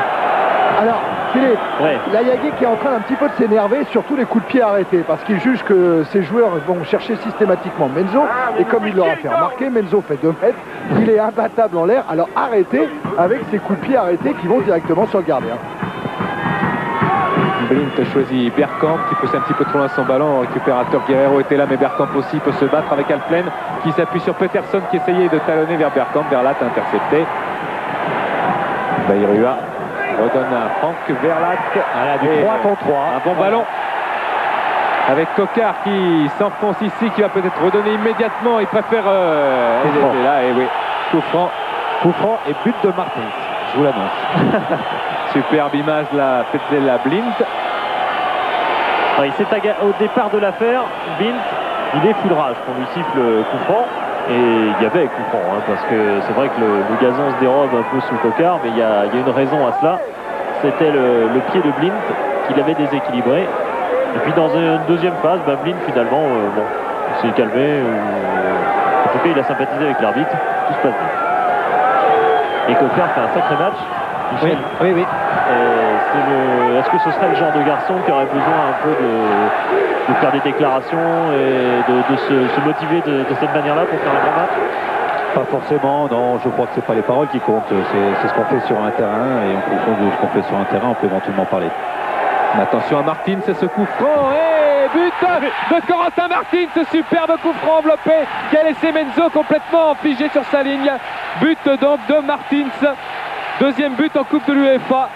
Alors, Philippe, Ouais. la Yagé qui est en train un petit peu de s'énerver sur tous les coups de pied arrêtés parce qu'il juge que ses joueurs vont chercher systématiquement Menzo et comme il leur a fait remarquer, Menzo fait 2 mètres, il est imbattable en l'air, alors arrêtez avec ces coups de pied arrêtés qui vont directement sur le gardien. Blint choisit Bergkamp qui pousse un petit peu trop loin son ballon. Le récupérateur Guerrero était là, mais Bergkamp aussi peut se battre avec Alplen qui s'appuie sur Peterson qui essayait de talonner vers Bergkamp. Verlat intercepté. Bayrua redonne à Franck Verlat. Du 3 contre 3. Un bon ballon avec Coquard qui s'enfonce ici, qui va peut-être redonner immédiatement. Il préfère aider là. Et oui, coup franc et but de Martins. Je vous l'annonce. Superbe image là, Petzela Blint. Ouais, il s'est au départ de l'affaire, Blint, il est full rage qu'on lui siffle le coup franc. Et il y avait coup franc, hein, parce que c'est vrai que le gazon se dérobe un peu sous Coquard, mais il y a une raison à cela. C'était le pied de Blint qui l'avait déséquilibré. Et puis dans une deuxième phase, Blint finalement, bon, il s'est calmé. En tout cas, il a sympathisé avec l'arbitre. Tout se passe bien. Et Coquard fait un sacré match. Michel. Oui. Est-ce que ce serait le genre de garçon qui aurait besoin un peu de faire des déclarations et de se motiver de cette manière-là pour faire un grand match? Pas forcément, non, je crois que c'est pas les paroles qui comptent, c'est ce qu'on fait sur un terrain et en fonction de ce qu'on fait sur un terrain, on peut éventuellement parler. Mais attention à Martins, c'est ce coup franc et but de Corentin Martins, ce superbe coup franc enveloppé qui a laissé Menzo complètement figé sur sa ligne. But donc de Martins, deuxième but en Coupe de l'UEFA,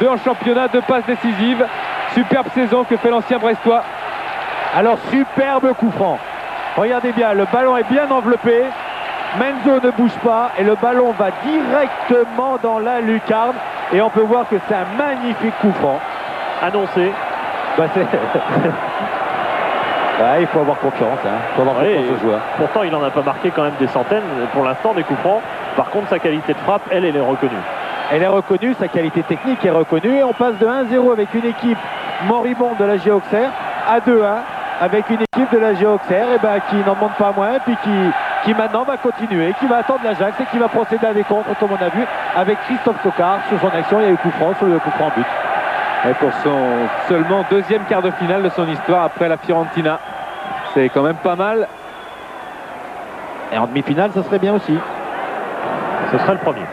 2 en championnat, 2 passes décisives. Superbe saison que fait l'ancien Brestois. Alors superbe coup franc. Regardez bien, le ballon est bien enveloppé. Menzo ne bouge pas et le ballon va directement dans la lucarne. Et on peut voir que c'est un magnifique coup franc. Annoncé. Bah, il faut avoir confiance. Il faut avoir confiance aux joueurs. Pourtant, il n'en a pas marqué quand même des centaines pour l'instant des coups francs. Par contre, sa qualité de frappe, elle est reconnue. Elle est reconnue, sa qualité technique est reconnue. Et on passe de 1-0 avec une équipe moribonde de la GA Auxerre à 2-1 avec une équipe de la GA Auxerre qui n'en monte pas moins, puis qui maintenant va continuer, qui va attendre l'Ajax et qui va procéder à des contres, comme on a vu avec Christophe Coquard sur son action. Il y a eu coup franc sur le coup franc but. Et pour son seulement 2e quart de finale de son histoire après la Fiorentina. C'est quand même pas mal. Et en demi-finale, ça serait bien aussi. Ce serait le premier.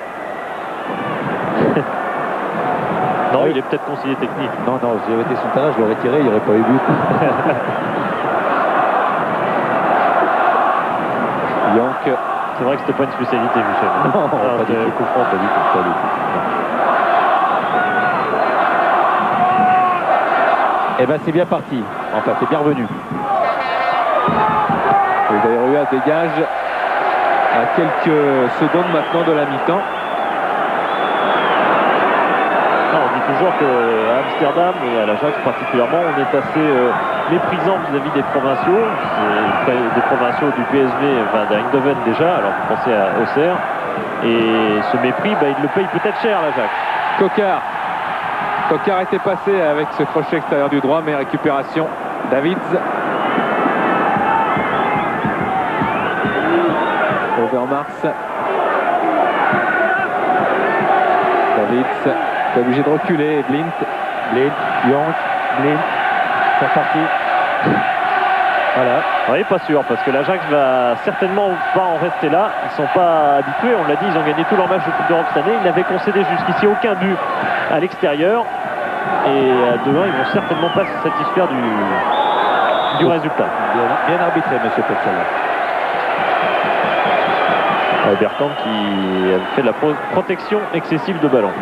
Non, il est peut-être conseiller technique. Non, si j'avais été sur le terrain, je l'aurais tiré, il n'y aurait pas eu but. Yank. C'est vrai que c'était pas une spécialité, Michel. Non, pas du tout. Coup franc, pas du tout. Eh bien, c'est bien parti. Enfin, c'est bienvenu. Et Bayrua dégage à quelques secondes maintenant de la mi-temps. On dit toujours qu'à Amsterdam et à l'Ajax particulièrement, on est assez méprisant vis-à-vis des provinciaux. Des provinciaux du PSV, d'Eindhoven déjà, alors vous pensez à Auxerre. Et ce mépris, il le paye peut-être cher, l'Ajax. Coquard était passé avec ce crochet extérieur du droit, mais récupération. Davids. Overmars. Davids est obligé de reculer. Blint. Blind, Young, Blind, c'est parti. Voilà. Oui, pas sûr, parce que l'Ajax va certainement pas en rester là. Ils sont pas habitués, on l'a dit, ils ont gagné tous leurs matchs de Coupe d'Europe cette année. Ils n'avaient concédé jusqu'ici aucun but à l'extérieur. Et à 2-1, ils vont certainement pas se satisfaire du résultat. Bien arbitré, monsieur Petzl. Bergkamp qui a fait de la protection excessive de ballon.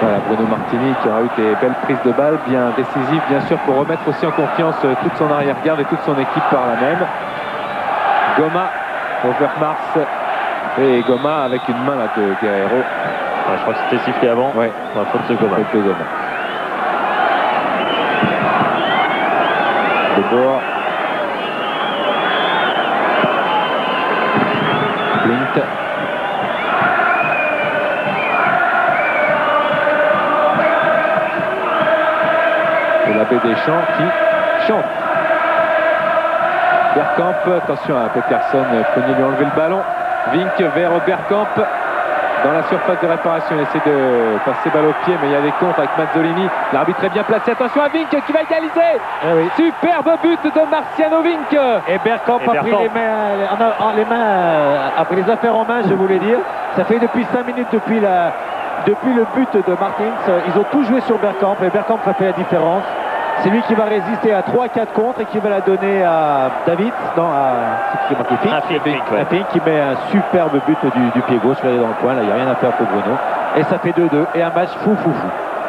Voilà, Bruno Martini qui aura eu des belles prises de balles, bien décisives, bien sûr, pour remettre aussi en confiance toute son arrière-garde et toute son équipe par la même. Goma, Overmars. Et Goma avec une main là de Guerreiro. Ouais, je crois que c'était sifflé avant. Ouais. La faute de Goma. Faute de Goma. De bord. Blint. Et l'abbé Deschamps qui chante. Bergkamp, attention à Peterson, Prunier lui a enlevé le ballon. Vink vers Bergkamp dans la surface de réparation. Il essaie de passer balle au pied, mais il y a des contres avec Mazzolini. L'arbitre est bien placé. Attention à Vink qui va égaliser. Oui. Superbe but de Marciano Vink. Et Bergkamp a pris les mains, a pris les affaires en main, je voulais dire. Ça fait depuis 5 minutes, depuis le but de Martins. Ils ont tout joué sur Bergkamp et Bergkamp a fait la différence. C'est lui qui va résister à 3-4 contre et qui va la donner à David. Non, c'est qui marqué Fink, qui met un superbe but du pied gauche là dans le coin. Là, il n'y a rien à faire pour Bruno. Et ça fait 2-2 et un match fou.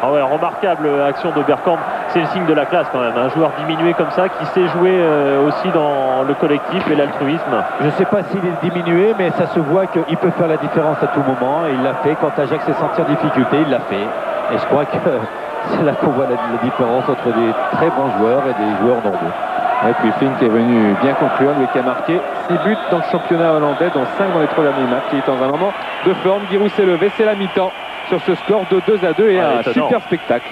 Ah ouais, remarquable action de Bergkamp. C'est le signe de la classe quand même. Un joueur diminué comme ça qui sait jouer aussi dans le collectif et l'altruisme. Je ne sais pas s'il est diminué, mais ça se voit qu'il peut faire la différence à tout moment. Et il l'a fait. Quand Ajax s'est senti en difficulté, il l'a fait. Et je crois que c'est là qu'on voit la différence entre des très bons joueurs et des joueurs normaux. Et puis Fink est venu bien conclure, lui qui a marqué 6 buts dans le championnat hollandais, dont 5 dans les 3 derniers matchs. Il est dans un moment de forme. Giroud s'est levé, c'est la mi-temps sur ce score de 2-2 et un super spectacle.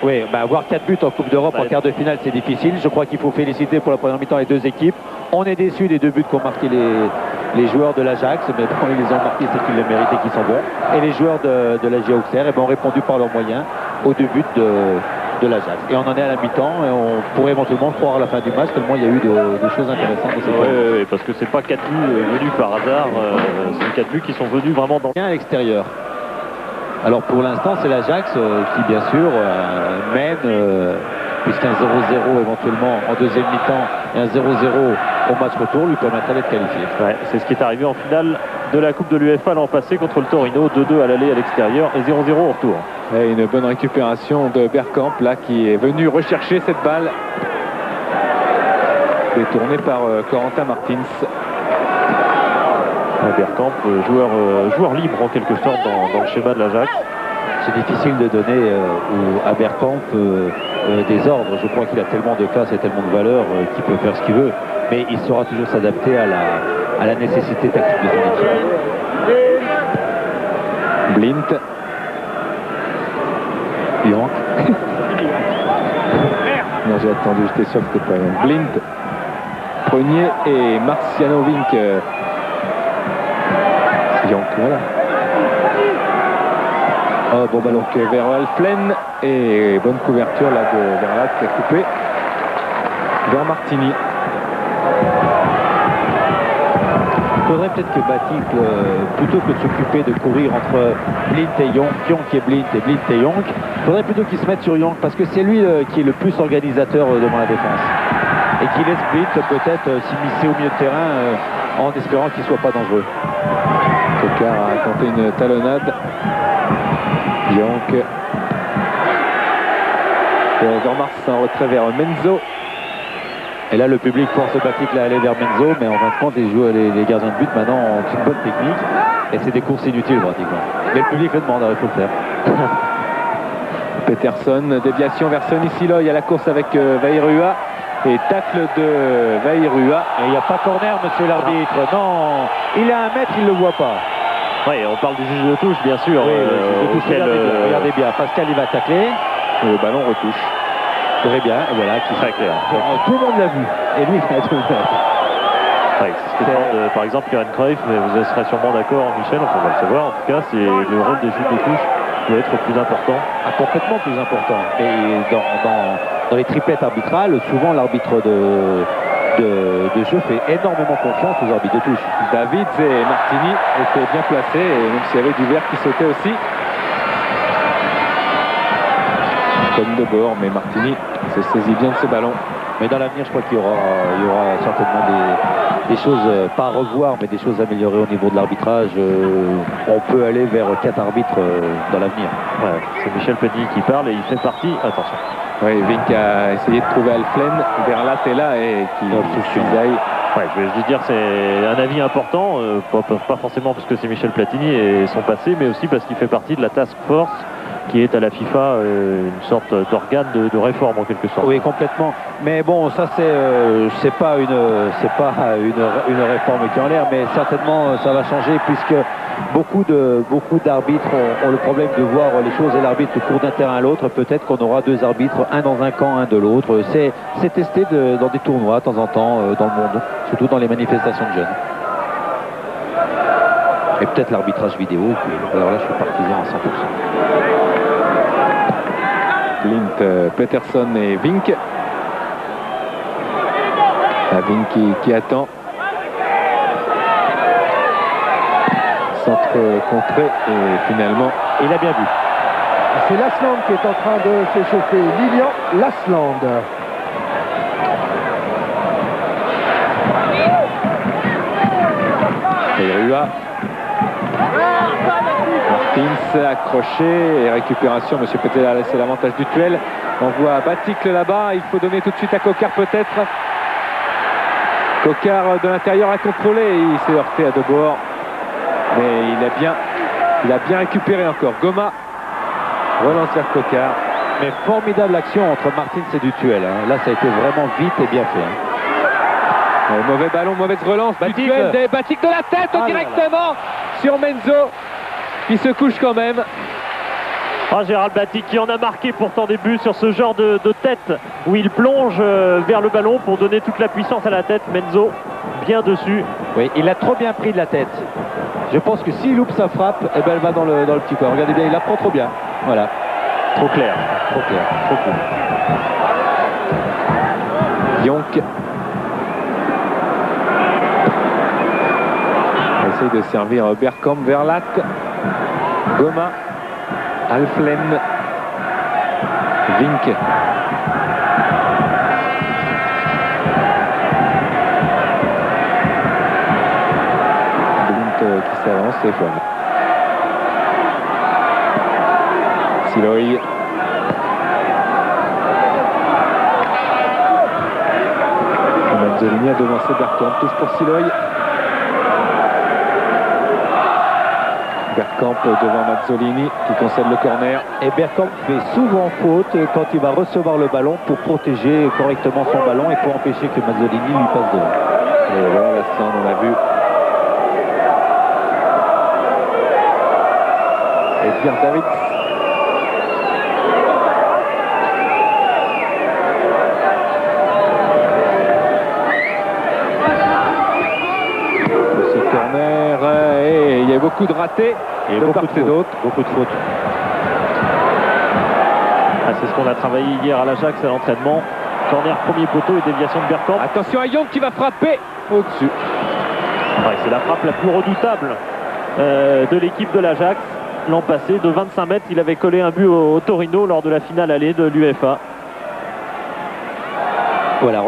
Oui, avoir 4 buts en Coupe d'Europe en quart de finale, c'est difficile. Je crois qu'il faut féliciter pour la première mi-temps les deux équipes. On est déçus des 2 buts qu'ont marqué les joueurs de l'Ajax, mais quand ils les ont marqués, c'est qu'ils les méritaient, qu'ils sont bons. Et les joueurs de la Auxerre ont répondu par leurs moyens aux 2 buts de l'Ajax. Et on en est à la mi-temps et on pourrait éventuellement croire à la fin du match tellement il y a eu des choses intéressantes dans cette Oui, parce que c'est pas 4 buts venus par hasard, c'est 4 buts qui sont venus vraiment dans à l'extérieur. Alors pour l'instant c'est l'Ajax qui bien sûr mène puisqu'un 0-0 éventuellement en deuxième mi-temps et un 0-0 au match retour lui permettra d'être qualifié. Ouais, c'est ce qui est arrivé en finale de la Coupe de l'UEFA l'an passé contre le Torino, 2-2 à l'aller à l'extérieur et 0-0 au retour. Et une bonne récupération de Bergkamp là qui est venu rechercher cette balle détournée par Corentin Martins. Bergkamp, joueur libre en quelque sorte dans le schéma de l'Ajax. C'est difficile de donner à Bergkamp des ordres. Je crois qu'il a tellement de classe et tellement de valeur qu'il peut faire ce qu'il veut. Mais il saura toujours s'adapter à la nécessité tactique de son équipe. Blint. Young. Non, j'ai attendu, j'étais sûr que c'était pas Young. Blint. Prunier et Marciano Vink. Young, voilà. Oh, bon ballon vers Alflen et bonne couverture là de Verlat qui a coupé vers Martini. Il faudrait peut-être que Batik, plutôt que de s'occuper de courir entre Blint et Young, Young qui est Blint et Blint et Young, il faudrait plutôt qu'il se mette sur Young parce que c'est lui qui est le plus organisateur devant la défense. Et qui laisse Blint peut-être s'immiscer au milieu de terrain en espérant qu'il ne soit pas dangereux. Tokar a tenté une talonnade. Young. Et Overmars en retrait vers Menzo. Et là, le public pense au Batik là, aller vers Menzo, mais en fin de compte, les gardiens de but maintenant ont une bonne technique. Et c'est des courses inutiles pratiquement. Mais le public le demande, il faut le faire. Peterson, déviation vers Sonny Siloy à la course avec Vairua. Et tacle de Vairua. Et il n'y a pas corner, monsieur l'arbitre. Non, il est à 1 mètre, il ne le voit pas. Oui, on parle du juge de touche, bien sûr. Oui, regardez bien. Pascal, il va tacler. Et le ballon retouche. Très bien, et voilà, qui Très clair. tout le monde l'a vu. Et lui, il a tout vu. Ouais, c'est ce que demande, par exemple, Johan Cruyff, mais vous serez sûrement d'accord, Michel, enfin, on va le savoir. En tout cas, c'est le rôle des juges de touche doit être plus important. Ah, complètement plus important. Et dans les triplettes arbitrales, souvent l'arbitre de jeu fait énormément confiance aux arbitres de touche. David et Martini étaient bien placés, et même s'il y avait du vert qui sautait aussi. Comme de bord, mais Martini se saisit bien de ce ballon. Mais dans l'avenir, je crois qu'il y aura certainement des choses, pas à revoir, mais des choses améliorées au niveau de l'arbitrage. On peut aller vers 4 arbitres dans l'avenir. Ouais, c'est Michel Platini qui parle et il fait partie. Attention. Oui, Vink a essayé de trouver Alflen. Verlat est là et qui cisaille. Ouais, je vais juste dire, c'est un avis important, pas forcément parce que c'est Michel Platini et son passé, mais aussi parce qu'il fait partie de la task force qui est à la FIFA une sorte d'organe de réforme en quelque sorte. Oui, complètement. Mais bon, ça c'est pas une réforme qui est en l'air, mais certainement ça va changer puisque beaucoup d'arbitres ont le problème de voir les choses et l'arbitre court d'un terrain à l'autre. Peut-être qu'on aura 2 arbitres, un dans un camp, un de l'autre. C'est testé dans des tournois de temps en temps dans le monde, surtout dans les manifestations de jeunes. Et peut-être l'arbitrage vidéo. Alors là, je suis partisan à 100%. Blint, Peterson et Vink. Vink qui attend. Centre contré et finalement Il a bien vu. C'est Lasland qui est en train de s'échauffer. Lilian Lasland. et Rua. Martins accroché et récupération. Monsieur Petel a laissé l'avantage du duel. On voit Baticle là-bas. Il faut donner tout de suite à Coquart peut-être. Coquart de l'intérieur a contrôlé. Il s'est heurté à Debord. Mais il a bien récupéré encore. Goma relance vers Coquart. Mais formidable action entre Martins et Dutuel. Hein. Là, ça a été vraiment vite et bien fait. Hein. Mauvais ballon, mauvaise relance. Baticle de la tête directement sur Menzo qui se couche quand même. Ah, Gérald Batic qui en a marqué pourtant des buts sur ce genre de tête où il plonge vers le ballon pour donner toute la puissance à la tête. Menzo bien dessus. Oui, il a trop bien pris de la tête. Je pense que s'il loupe sa frappe, eh ben, elle va dans le petit coin. Regardez bien, il la prend trop bien. Voilà. Trop clair. Trop clair. Trop cool. Yonk essaye de servir Bergkamp, Verlat, Goma, Alflen, Vink. Blint qui s'avance et voilà. Siloy. Mazzolini a devancé Bergkamp, touche pour Siloy. Bergkamp devant Mazzolini qui concède le corner. Et Bergkamp fait souvent faute quand il va recevoir le ballon pour protéger correctement son ballon et pour empêcher que Mazzolini lui passe devant. Et voilà, Lasland, on l'a vu. Edgar Davids. Ce corner, et il y a beaucoup de ratés. Et de part et d'autre. Beaucoup de fautes. Ah, c'est ce qu'on a travaillé hier à l'Ajax à l'entraînement. Corner, premier poteau et déviation de Bergkamp. Attention à Young qui va frapper au-dessus. Ouais, c'est la frappe la plus redoutable de l'équipe de l'Ajax. L'an passé, de 25 mètres, il avait collé un but au Torino lors de la finale allée de l'UEFA. Voilà,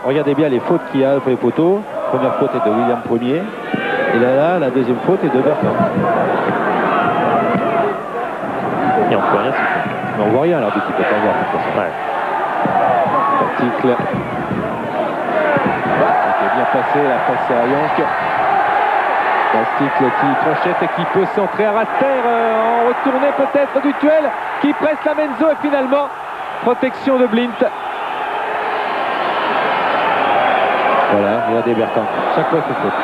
regardez bien les fautes qu'il y a pour les poteaux. Première faute est de William Premier. Et là, la deuxième faute est de Bergkamp. Et on ne peut rien siffler. Mais on voit rien, l'arbitre il ne peut pas voir. Ouais. Baticle. C'était bien passé, la passe à Yonk. Baticle qui crochette et qui peut centrer à terre en retournée peut-être du duel qui presse la Menzo et finalement protection de Blint. Voilà, regardez Bergkamp. Chaque fois c'est faute.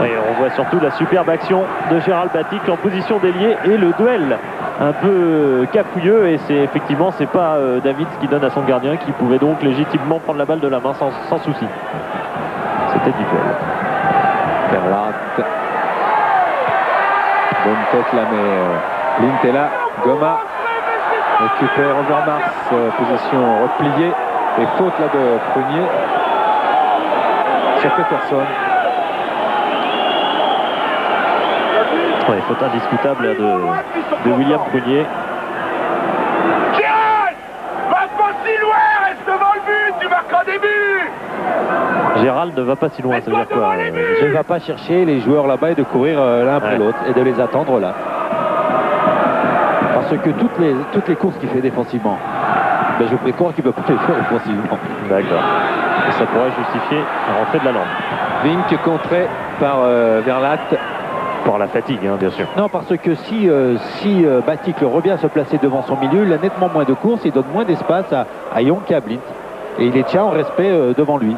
Et on voit surtout la superbe action de Gérald Baticle en position d'ailier et le duel un peu cafouilleux, et c'est effectivement c'est pas David qui donne à son gardien, qui pouvait donc légitimement prendre la balle de la main sans souci. C'était du duel. Verlat. Bonne tête là, mais Blint est là. Goma récupère Overmars, position repliée, et faute là de Prunier sur Peterson. Ouais, faute indiscutable là, de William Prunier. Gérald, va pas si loin, reste devant le but, tu marqueras des buts. Gérald ne va pas si loin, ça veut dire quoi? Je ne vais pas chercher les joueurs là-bas et de courir l'un après l'autre et de les attendre là. Parce que toutes les courses qu'il fait défensivement, ben je précois qu'il ne peut pas les faire offensivement. D'accord. Et ça pourrait justifier la rentrée de la lampe. Vink contré par Verlat. Pour la fatigue, hein, bien sûr. Non, parce que si Baticle revient se placer devant son milieu, il a nettement moins de courses, il donne moins d'espace à Young qu'à Blint. Et il les tient en respect devant lui.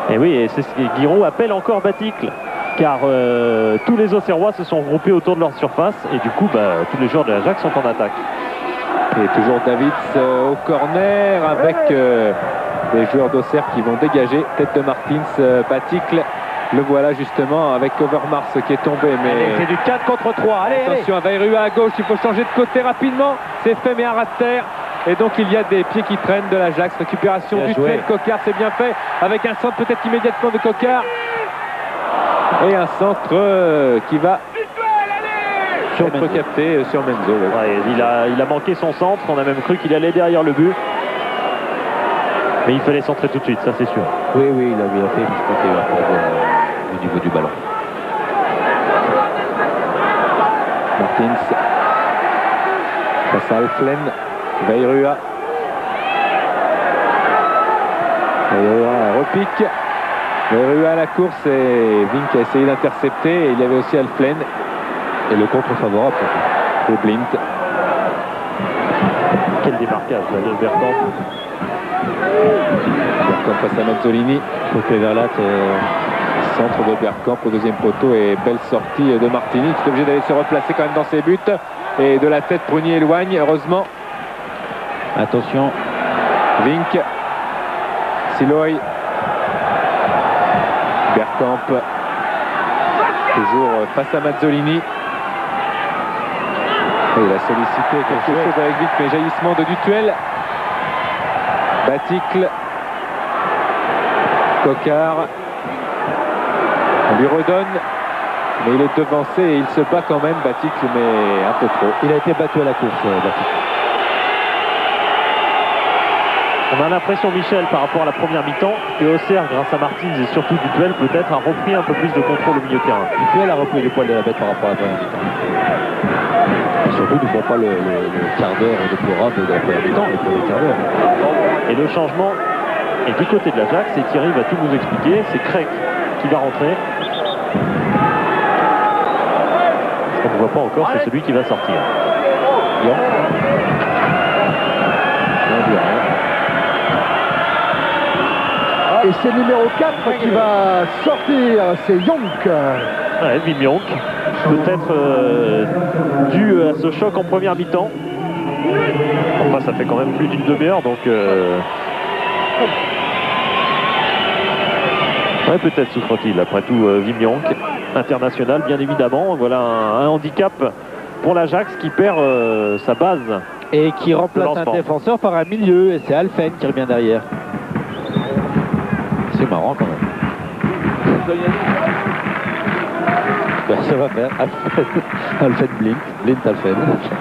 Et oui, et c'est ce que Giroud appelle encore Baticle, car tous les Auxerrois se sont regroupés autour de leur surface, et du coup, tous les joueurs de l'Ajax sont en attaque. Et toujours Davids au corner avec les joueurs d'Auxerre qui vont dégager. Tête de Martins, Baticle, le voilà justement avec Overmars qui est tombé. Mais c'est du 4 contre 3. Allez, attention à Vairua à gauche, il faut changer de côté rapidement. C'est fait, mais un ras de terre. Et donc il y a des pieds qui traînent de l'Ajax. Récupération du duel. Coquart, c'est bien fait. Avec un centre peut-être immédiatement de Coquart. Et un centre qui va être capté sur Menzo. Ouais, il a manqué son centre. On a même cru qu'il allait derrière le but. Mais il fallait centrer tout de suite, ça c'est sûr. Oui, il a bien fait. Je crois qu'il va pas au niveau du ballon. Martins face à Alflen. Vairua repique. Vairua à la course et Vink a essayé d'intercepter. Et il y avait aussi Alflen. Et le contre favorable pour Blint. Quel démarquage là, de Bergkamp. Bergkamp face à Mazzolini. Faut que Verlat Centre de Bergkamp au deuxième poteau et belle sortie de Martini qui est obligé d'aller se replacer quand même dans ses buts. Et de la tête, Prunier éloigne, heureusement. attention. Vink. Siloy. Bergkamp. Toujours face à Mazzolini. Et il a sollicité quelque chose avec Vink, mais jaillissement de Dutuel. Baticle. Coquart. On lui redonne, mais il est devancé et il se bat quand même, Baticle, mais un peu trop. Il a été battu à la course, Baticle. On a l'impression, Michel, par rapport à la première mi-temps, que Auxerre, grâce à Martins et surtout Dutuel, peut-être a repris un peu plus de contrôle au milieu de terrain. Dutuel a repris les poils de la bête par rapport à la première mi-temps. Et surtout, ne font pas le quart d'heure déplorable de la première mi-temps, les premiers quarts d'heure. Et le changement est du côté de l'Ajax, et Thierry va tout nous expliquer. C'est Craig qui va rentrer. Ce qu'on ne voit pas encore, c'est celui qui va sortir. Bien. Et c'est le numéro 4 qui va sortir, c'est Yonk. Ouais, Wim Jonk, peut-être dû à ce choc en première mi-temps. Enfin, ça fait quand même plus d'une demi-heure, donc... Ouais, peut-être souffre-t-il. Après tout, Wim Jonk, international, bien évidemment. Voilà un handicap pour l'Ajax qui perd sa base. Et qui remplace un défenseur par un milieu, et c'est Alphen qui revient derrière. C'est marrant quand même. Ben, ça va faire. Alphen Blint. Blint Alphen.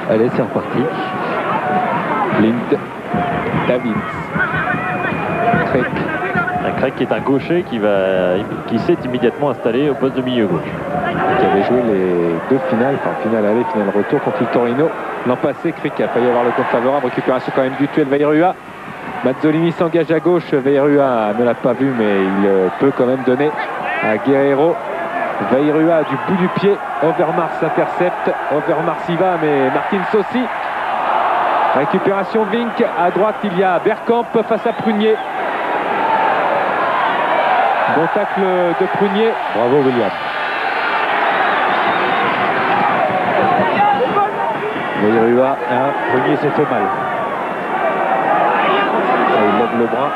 Allez, c'est reparti. Blint. Davids. Craig. Craig qui est un gaucher qui s'est immédiatement installé au poste de milieu gauche. Qui avait joué les deux finales, enfin finale aller, finale retour contre le Torino. L'an passé, Craig a failli avoir le compte favorable. Récupération quand même du Dutuel. Vairua. Mazzolini s'engage à gauche. Vairua ne l'a pas vu, mais il peut quand même donner à Guerrero. Vairua du bout du pied. Overmars intercepte. Overmars y va, mais Martins aussi. Récupération Vink. À droite, il y a Bergkamp face à Prunier. Bon tacle de Prunier. Bravo William. Vairua, Prunier s'est fait mal. Il lève le bras.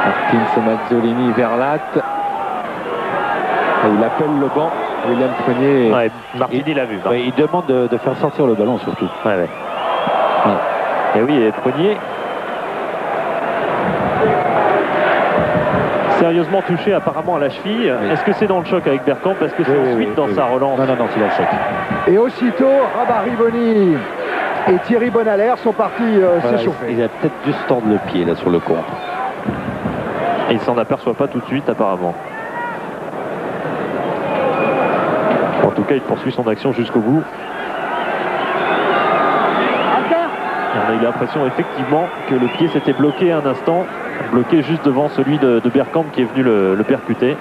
Martins Mazzolini vers Latte. Il appelle le banc. William Prunier. Ouais, Martini l'a vu. Ouais, il demande de faire sortir le ballon surtout. Ouais, ouais. Et oui, et Prunier sérieusement touché apparemment à la cheville. Oui. Est-ce que c'est dans le choc avec Bergkamp? Est-ce que c'est ensuite dans sa relance? Non, c'est dans le choc. Et aussitôt, Rabat Rivoni et Thierry Bonalaire sont partis s'échauffer. Il a peut-être dû se tordre le pied là sur le contre. Et il s'en aperçoit pas tout de suite apparemment. En tout cas, il poursuit son action jusqu'au bout. On a eu l'impression effectivement que le pied s'était bloqué un instant, bloqué juste devant celui de Bergkamp qui est venu le percuter.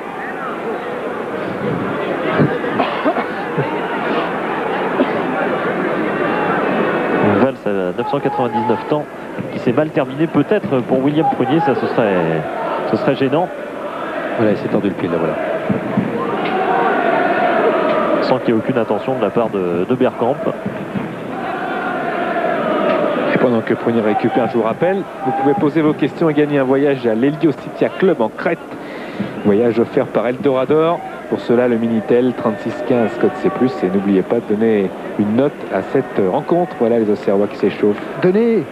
Une valse à 999 temps qui s'est mal terminée peut-être pour William Prunier, ça ce serait gênant. Voilà, il s'est tordu le pied là, voilà. Sans qu'il n'y ait aucune intention de la part de Bergkamp. Et pendant que Prunier récupère, je vous rappelle, vous pouvez poser vos questions et gagner un voyage à l'Heliocitia Club en Crète. Voyage offert par Eldorador. Pour cela, le Minitel 3615 code C+. Et n'oubliez pas de donner une note à cette rencontre. Voilà les Auxerrois qui s'échauffent. Denis,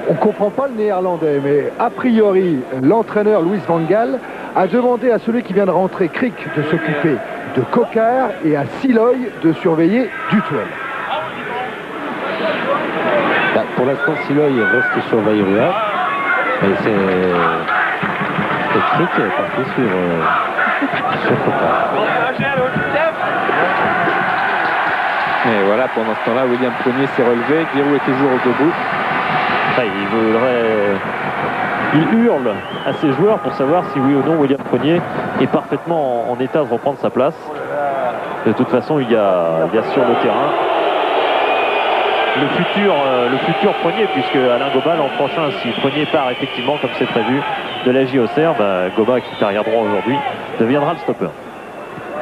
on ne comprend pas le néerlandais, mais a priori, l'entraîneur Louis van Gaal a demandé à celui qui vient de rentrer, Crick, de s'occuper de Coquart et à Siloy de surveiller Dutuel. Pour l'instant, Siloy reste sur Vairua. Mais c'est Crick qui est parti sur Coquart. Et voilà, pendant ce temps-là, William Prunier s'est relevé. Giroud est toujours debout. Il hurle à ses joueurs pour savoir si oui ou non William Prunier est parfaitement en état de reprendre sa place. De toute façon, il y a sur le terrain le futur Prunier, puisque Alain Goba l'an prochain, si Prunier part effectivement comme c'est prévu de la JOCR, Goba, qui est arrière droit aujourd'hui, deviendra le stopper.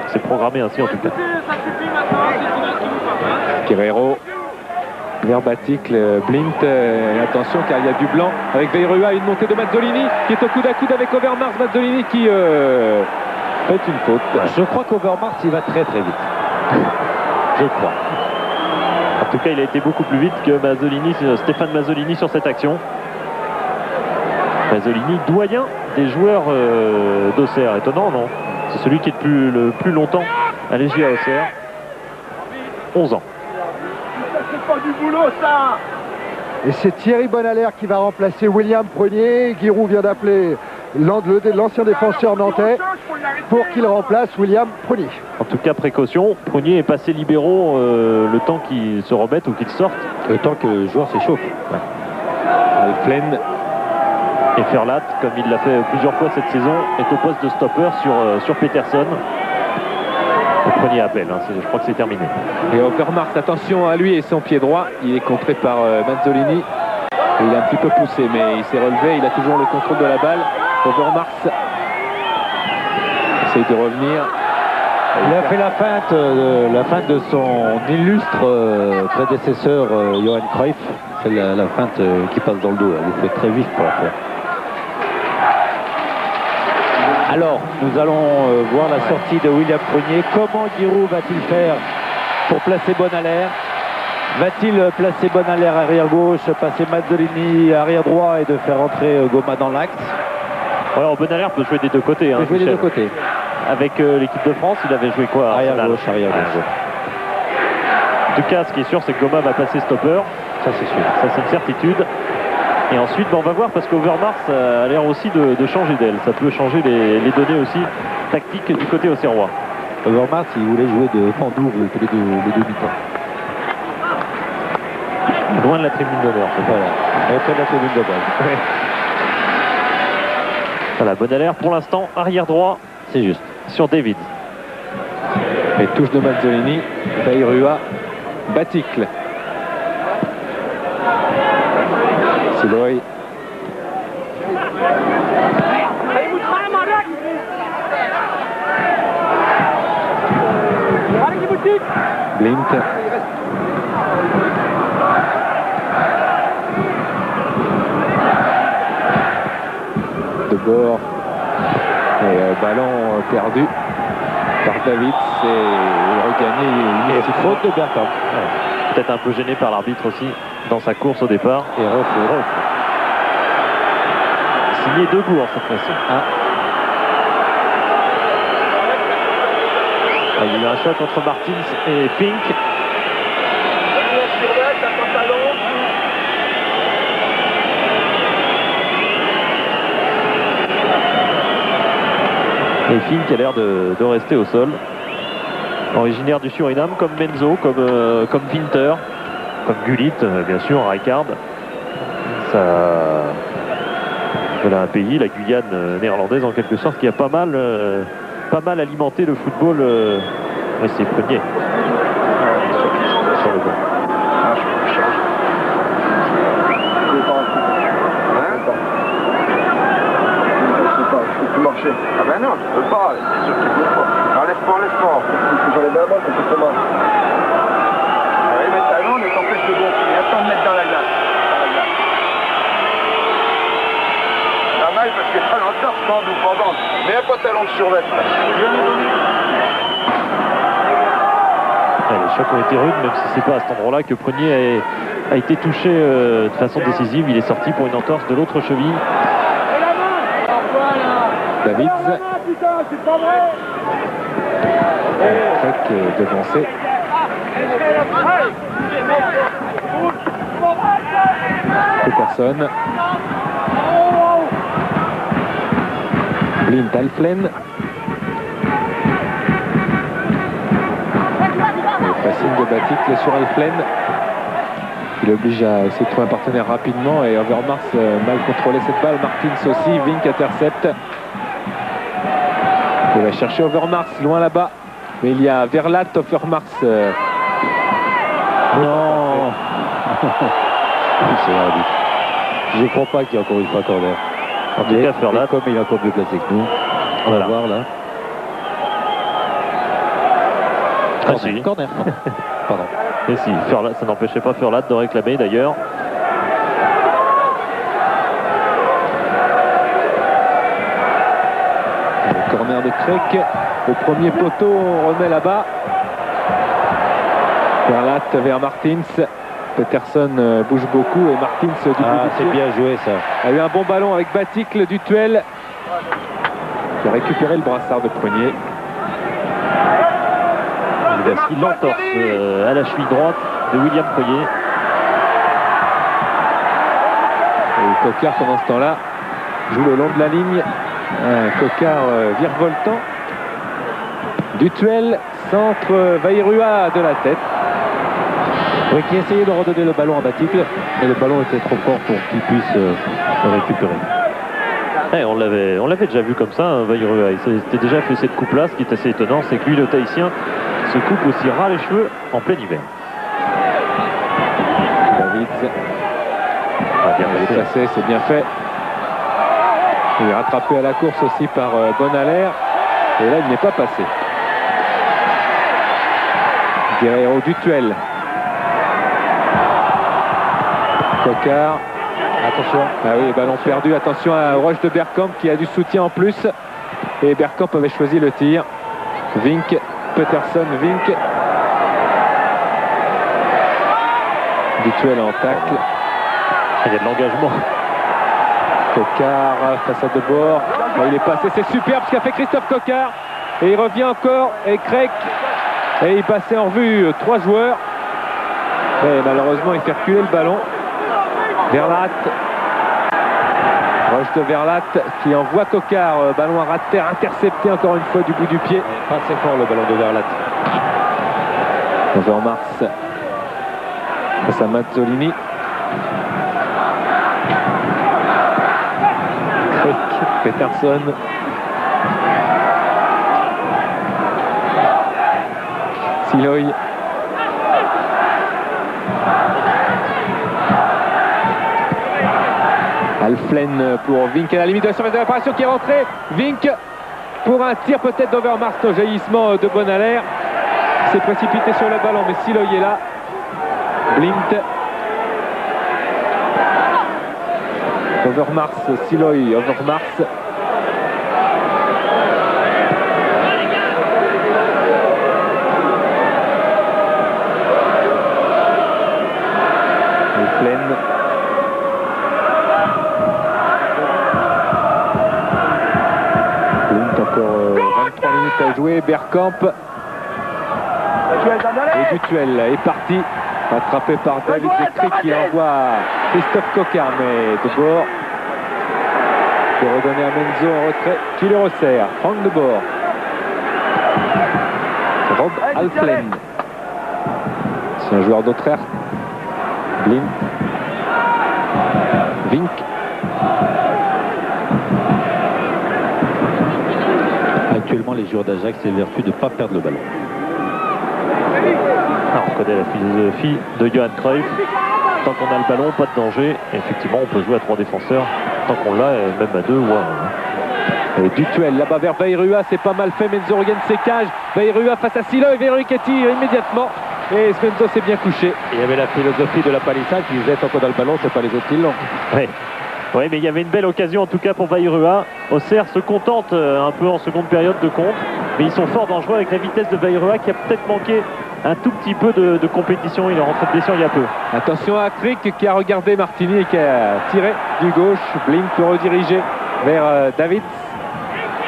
C'est programmé ainsi en tout cas. Guerrero vers Baticle, Blint, attention car il y a du blanc avec Vairua, une montée de Mazzolini qui est au coude à coude avec Overmars. Mazzolini qui fait une faute. Je crois qu'Overmars il va très très vite. Je crois. En tout cas, il a été beaucoup plus vite que Stéphane Mazzolini sur cette action. Mazzolini, doyen des joueurs d'Auxerre. Étonnant, non? C'est celui qui est le plus longtemps à l'EGA Auxerre. 11 ans. C'est pas du boulot, ça! Et c'est Thierry Bonalaire qui va remplacer William Prunier. Giroud vient d'appeler l'ancien défenseur nantais pour qu'il remplace William Prunier. En tout cas, précaution, Prunier est passé libéraux le temps qu'il se remette ou qu'il sorte. Le temps que le joueur s'échauffe. Ouais. Alflen et Ferlat, comme il l'a fait plusieurs fois cette saison, est au poste de stopper sur Peterson. Le premier appel, je crois que c'est terminé. Et Overmars, attention à lui et son pied droit. Il est contré par Mazzolini. Et il a un petit peu poussé, mais il s'est relevé. Il a toujours le contrôle de la balle. Overmars essaye de revenir. Il a fait la feinte de son illustre prédécesseur Johan Cruyff. C'est la feinte qui passe dans le dos. Il fait très vif pour la faire. Alors, nous allons voir la sortie de William Prunier. Comment Giroud va-t-il faire pour placer Bonalaire? Va-t-il placer Bonalaire arrière gauche, passer Mazzolini arrière droit et de faire entrer Goma dans l'axe? Alors Bonalaire peut jouer des deux côtés. Il peut jouer des deux côtés. Avec l'équipe de France, il avait joué quoi? Arrière gauche, arrière gauche. En tout cas, ce qui est sûr, c'est que Goma va passer stopper. Ça, c'est sûr. Ça, c'est une certitude. Et ensuite, on va voir, parce qu'Overmars a l'air aussi de changer d'aile. Ça peut changer les données aussi tactiques du côté auxerrois. Overmars, il voulait jouer de Pandour les deux mi-temps. Loin de la tribune d'honneur. Voilà. Près de la tribune de base. Ouais. Voilà, Bonalaire pour l'instant, arrière droit. C'est juste. Sur David. Et touche de Mazzolini. Vairua. Baticle. Siloy. Blint. De bord. Et ballon perdu par Davids et regagné. Et faute de Bergkamp. Ouais. Peut-être un peu gêné par l'arbitre aussi dans sa course au départ. Et refait. Signé Debourg cette fois-ci. Il y a eu un choc entre Martins et Fink. Et Fink a l'air de rester au sol. Originaire du Suriname, comme Menzo, comme Winter, comme Gullit, bien sûr, Rijkaard. Voilà un pays, la Guyane néerlandaise en quelque sorte, qui a pas mal alimenté le football. Oui, c'est Prunier. Sur le banc. Marcher. Ah ben non, je peux pas, c'est sûr qu'il peut pas. Enlève-moi. J'enlève la balle, ça fait mal. Ah oui, mais talon ne t'empêche de gonfler. Attends de mettre dans la glace. Pas mal parce que talon de torse, bande ou pas bande. Mais pas talon de survêtement. Les chocs ont été rudes, même si c'est pas à cet endroit-là que Prunier a été touché de façon décisive. Il est sorti pour une entorse de l'autre cheville. Davids. Craig devancé. Peterson. Blint, Alflen. Le passing de Baticle sur Alflen. Il oblige à essayer de trouver un partenaire rapidement et Overmars mal contrôlé cette balle. Martins aussi. Vink intercepte. Il va chercher Overmars loin là-bas. Mais il y a Verlat, Overmars. Non. Je ne crois pas qu'il y a encore une fois corner. En tout cas, Verlat, comme il est encore mieux placé que nous. On va voir là. Ah si. Corner. Pardon. Et si, Verlat, ça n'empêchait pas Verlat de réclamer d'ailleurs. Le corner de Craig. Le premier poteau, on remet là-bas. Verlat vers Martins. Peterson bouge beaucoup et Martins du bout du c'est pied. bien joué ça. A eu un bon ballon avec Baticle du Tuel. Qui a récupéré le brassard de Prunier. Il l'entorse à la cheville droite de William Poyer. Et Coquard pendant ce temps-là joue le long de la ligne. Coquard virevoltant. Du Tuel, centre Vairua de la tête. Oui, qui essayait de redonner le ballon à Baticle, mais le ballon était trop fort pour qu'il puisse le récupérer. On l'avait déjà vu comme ça, hein, Vairua. Il s'était déjà fait cette coupe-là. Ce qui est assez étonnant, c'est que lui, le Tahitien, se coupe aussi ras les cheveux en plein hiver. Davids. Bien placé, c'est bien fait. Il est rattrapé à la course aussi par Bonalaire. Et là, il n'est pas passé. Guerrero du Tuel. Coquard. Attention. Ah oui, ballon perdu. Attention à Roche de Bergkamp qui a du soutien en plus. Et Bergkamp avait choisi le tir. Vink. Peterson, Vink. Du Tuel en tacle. Il y a de l'engagement. Coquard face à Debord. Il est passé, c'est superbe ce qu'a fait Christophe Coquard. Et il revient encore. Et Craig. Et il passait en revue 3 joueurs. Et malheureusement, il fait reculer le ballon. Verlat. Roche de Verlat qui envoie Coquard. Ballon à ras de terre intercepté encore une fois du bout du pied. Pas très fort le ballon de Verlat. Overmars face à Mazzolini. Peterson. Siloy. Alflen pour Vink à la limite de la surface de réparation qui est rentré. Vink pour un tir peut-être d'Overmars au jaillissement de Bonalaire. s'est précipité sur le ballon, mais Siloy est là. Blint. Overmars, Siloy, Overmars. Pleine. Encore 23 minutes à jouer. Bergkamp. Et Dutuel est parti. Attrapé par David Zekri qui envoie Christophe Coquard, mais de bord. Pour redonner à Menzo en retrait qui le resserre. Franck de bord. Rob Alflen. C'est un joueur d'Auxerre. Blin. Vink. Actuellement, les joueurs d'Ajax, c'est vertu de ne pas perdre le ballon. On connaît la philosophie de Johan Cruyff. Tant qu'on a le ballon, pas de danger. Et effectivement, on peut jouer à 3 défenseurs. Tant qu'on l'a, même à 2 ou à 1. Et Dutuel là-bas vers Vairua, c'est pas mal fait. Menzo regagne ses cages. Vairua face à Siloy. Vairua qui tire immédiatement. Et Menzo s'est bien couché. Il y avait la philosophie de la palissade qui disait tant qu'on a le ballon, c'est pas les autres qui l'ont. Oui, mais il y avait une belle occasion en tout cas pour Vairua. Auxerre se contente un peu en seconde période de contre. Mais ils sont fort dangereux avec la vitesse de Vairua qui a peut-être manqué un tout petit peu de compétition. Il est rentré de blessure il y a peu. Attention à Crick qui a regardé Martini et qui a tiré du gauche. Blink peut rediriger vers David.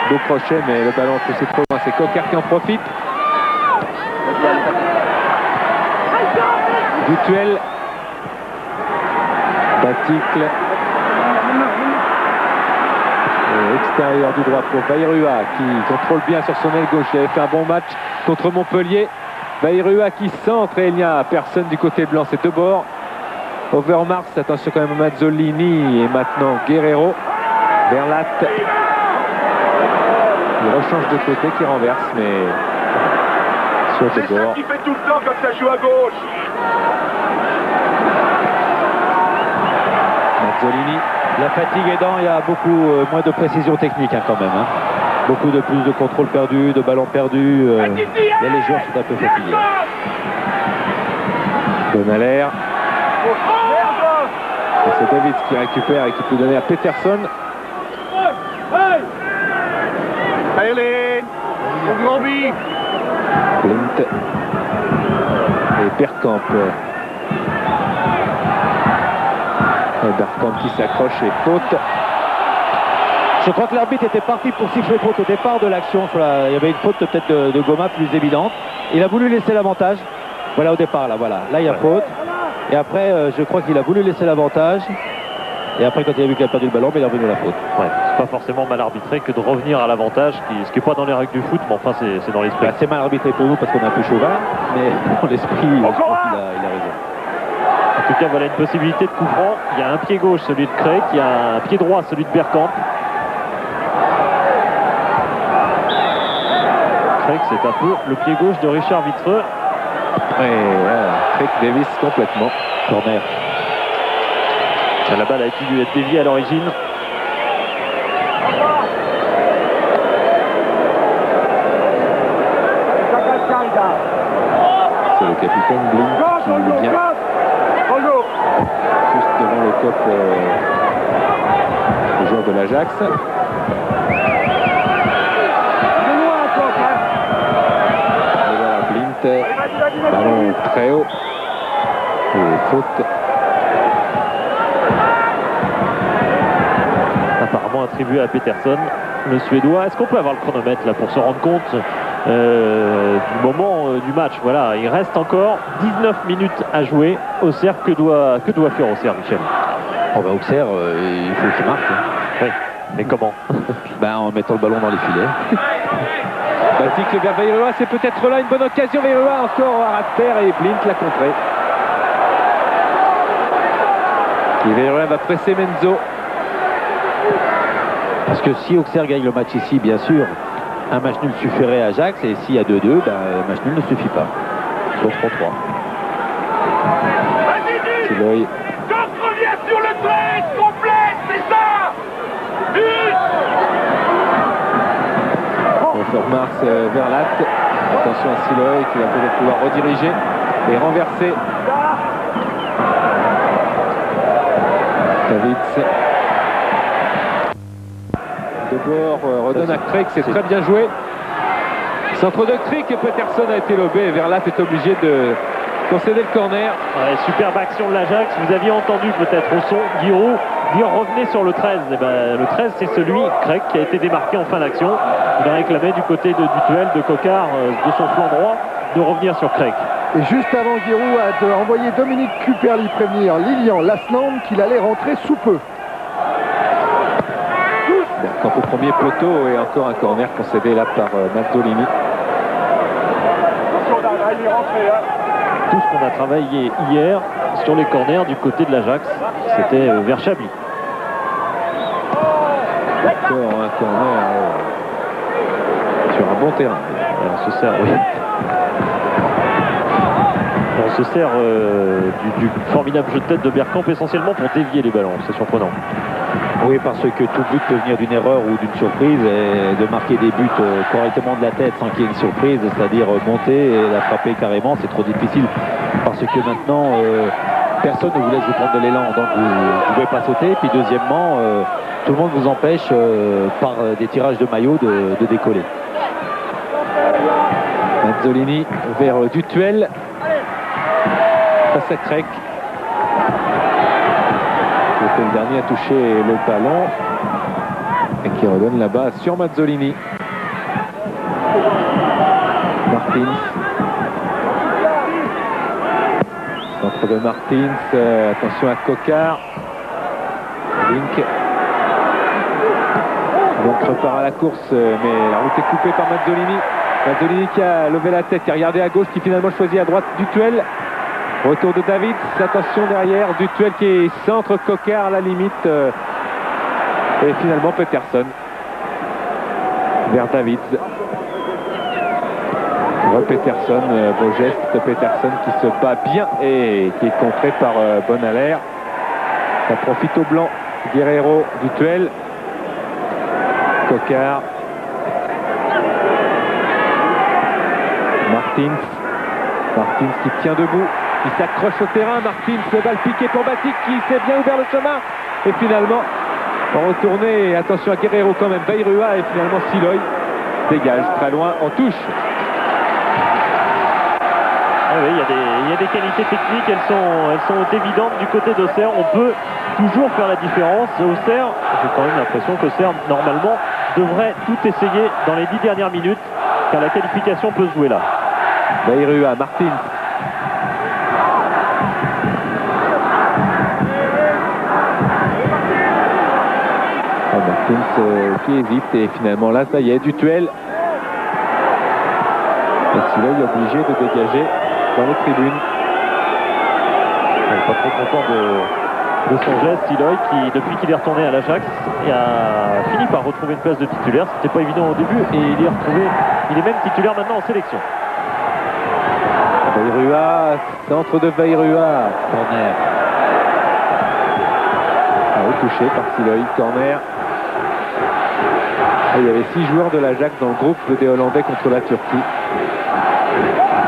Beau crochet, mais le ballon poussé trop loin. C'est Coquard qui en profite. Dutuel. Baticle. Extérieur du droit pour Vairua qui contrôle bien sur son aile gauche. Il avait fait un bon match contre Montpellier. Vairua qui centre et il n'y a personne du côté blanc. C'est de bord. Overmars, attention quand même à Mazzolini et maintenant Guerrero. Verlat. Il rechange de côté qui renverse, mais sur de C'est ça bord. qui fait tout le temps quand ça joue à gauche. Mazzolini. La fatigue aidant, il y a beaucoup moins de précision technique quand même. Beaucoup de plus de contrôle perdu, de ballons perdus. Là, les joueurs sont un peu fatigués. Bonaler. Et c'est David qui récupère et qui peut donner à Peterson. Allez, au grand but. Blint. Et Bergkamp. Bergkamp qui s'accroche et faute. Je crois que l'arbitre était parti pour siffler faute au départ de l'action. Il y avait une faute peut-être de Goma plus évidente. Il a voulu laisser l'avantage. Voilà au départ, là, voilà. Là, il y a faute. Et après, je crois qu'il a voulu laisser l'avantage. Et après, quand il a vu qu'il a perdu le ballon, il est revenu à la faute. Ouais, c'est pas forcément mal arbitré que de revenir à l'avantage, ce qui n'est pas dans les règles du foot, mais enfin c'est dans l'esprit. C'est mal arbitré pour nous parce qu'on est un peu chauvin, mais dans l'esprit, je crois qu'il a raison. En tout cas, voilà une possibilité de coup franc. Il y a un pied gauche, celui de Craig, il y a un pied droit, celui de Bergkamp. Craig, c'est un peu le pied gauche de Richard Vitreux. Et Craig Davis complètement. Corner. La balle a dû être déviée à l'origine. C'est le capitaine Blink qui vient juste devant le cop le joueur de l'Ajax. Et voilà Blint, ballon très haut et faute. Apparemment attribué à Peterson, le Suédois. Est-ce qu'on peut avoir le chronomètre là pour se rendre compte du moment du match? Voilà, il reste encore 19 minutes à jouer. Auxerre, que doit faire Auxerre, Michel? Auxerre, il faut qu'il marque. Oui, mais comment? En mettant le ballon dans les filets. Baticle vers Vairua, c'est peut-être là une bonne occasion. Vairua encore à ras de terre et Blint l'a contré. Et Vairua va presser Menzo. Parce que si Auxerre gagne le match ici, bien sûr, un match nul suffirait à Ajax. Et s'il y a 2-2, un match nul ne suffit pas. Sauf 3-3. Siloy. Revient sur le trait, complète, c'est ça. Overmars, Verlat. Attention à Siloy qui va peut-être pouvoir rediriger et renverser. Davids. De bord redonne à Craig, c'est très bien joué. Centre de Crick et Peterson a été lobé et Verlat est obligé de concéder le corner. Ouais, superbe action de l'Ajax. Vous aviez entendu peut-être au son Giroud dire revenez sur le 13. Et ben, le 13 c'est celui, Craig, qui a été démarqué en fin d'action. Il a réclamé du côté du duel de Coquard de son flanc droit de revenir sur Craig. Et juste avant, Giroud a envoyé Dominique Cuperli prévenir Lilian Lasland qu'il allait rentrer sous peu. Quand au premier poteau et encore un corner concédé là par Mazzolini. Tout ce qu'on a travaillé hier sur les corners du côté de l'Ajax, c'était vers Chablis. Encore un corner sur un bon terrain. On se sert, oui. On se sert du formidable jeu de tête de Bergkamp essentiellement pour dévier les ballons. C'est surprenant. Oui, parce que tout but peut venir d'une erreur ou d'une surprise, et de marquer des buts correctement de la tête sans qu'il y ait une surprise, c'est-à-dire monter et la frapper carrément, c'est trop difficile parce que maintenant personne ne vous laisse vous prendre de l'élan, donc vous ne pouvez pas sauter. Puis deuxièmement, tout le monde vous empêche par des tirages de maillot de décoller. Mazzolini vers Dutuel face à Craig. C'était le dernier à toucher le ballon et qui redonne là-bas sur Mazzolini. Martins. Centre de Martins. Attention à Coquard. Link. Donc repart à la course, mais la route est coupée par Mazzolini. Mazzolini qui a levé la tête, qui a regardé à gauche, qui finalement choisit à droite Dutuel. Retour de Davids, attention derrière, Dutuel qui est centre, Coquard à la limite. Et finalement Peterson vers Davids. Peterson, beau geste, Peterson qui se bat bien et qui est contré par Bonalaire. Ça profite au blanc, Guerrero, Dutuel. Coquard. Martins qui tient debout. Il s'accroche au terrain, Martins, balle piquée pour Batic qui s'est bien ouvert le chemin. Et finalement, retourner, attention à Guerrero quand même, Bayrua et finalement Siloy dégage très loin en touche. Ah oui, il y a des qualités techniques, elles sont évidentes du côté d'Auxerre. On peut toujours faire la différence. Auxerre, j'ai quand même l'impression qu'Auxerre, normalement, devrait tout essayer dans les 10 dernières minutes, car la qualification peut se jouer là. Bayrua, Martins. Martins qui hésite et finalement là ça y est, Dutuel. Et Siloy est obligé de dégager dans les tribunes. Il n'est pas trop content de son geste, Siloy, qui depuis qu'il est retourné à l'Ajax a fini par retrouver une place de titulaire. C'était pas évident au début et il est même titulaire maintenant en sélection. Bayrua, centre de Bayrua, corner. Touché par Siloy, corner. Il y avait 6 joueurs de l'Ajax dans le groupe des Hollandais contre la Turquie.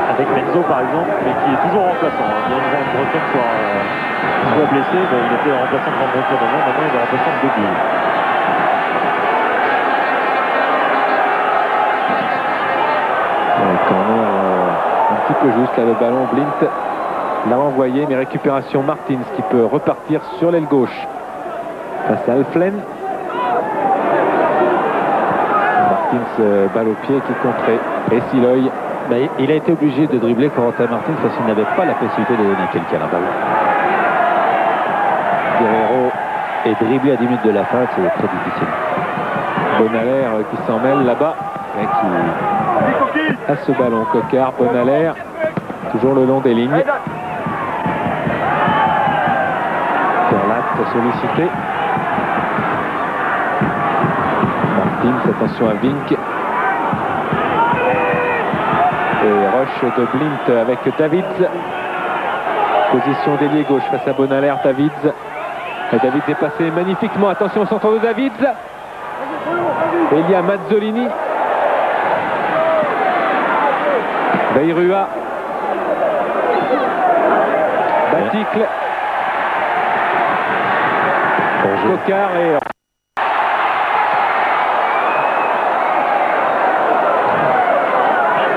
Avec Menzo par exemple, mais qui est toujours remplaçant. Bien que Van Breton soit blessé, ben, il était remplaçant de Van Breton avant, maintenant il est remplaçant de Debuy. Corner un petit peu juste là, le ballon, Blint l'a envoyé, mais récupération Martins qui peut repartir sur l'aile gauche face à Alflen. Martins, balle au pied qui est contrée. Et Siloy, il a été obligé de dribbler Corentin Martins parce qu'il n'avait pas la possibilité de donner à quelqu'un la balle. Guerrero est dribblé à 10 minutes de la fin, c'est très difficile. Bonalaire qui s'en mêle là-bas, qui a ce ballon. Coquard, Bonalaire, toujours le long des lignes. Verlat sollicité. Martins, attention à Vink. Et Roche de Blint avec Davids. Position d'ailier gauche face à Bonalaire, Davids. Et Davids est passé magnifiquement. Attention au centre de Davids. Et il y a Mazzolini. Bayrua. Baticle. Cocard et...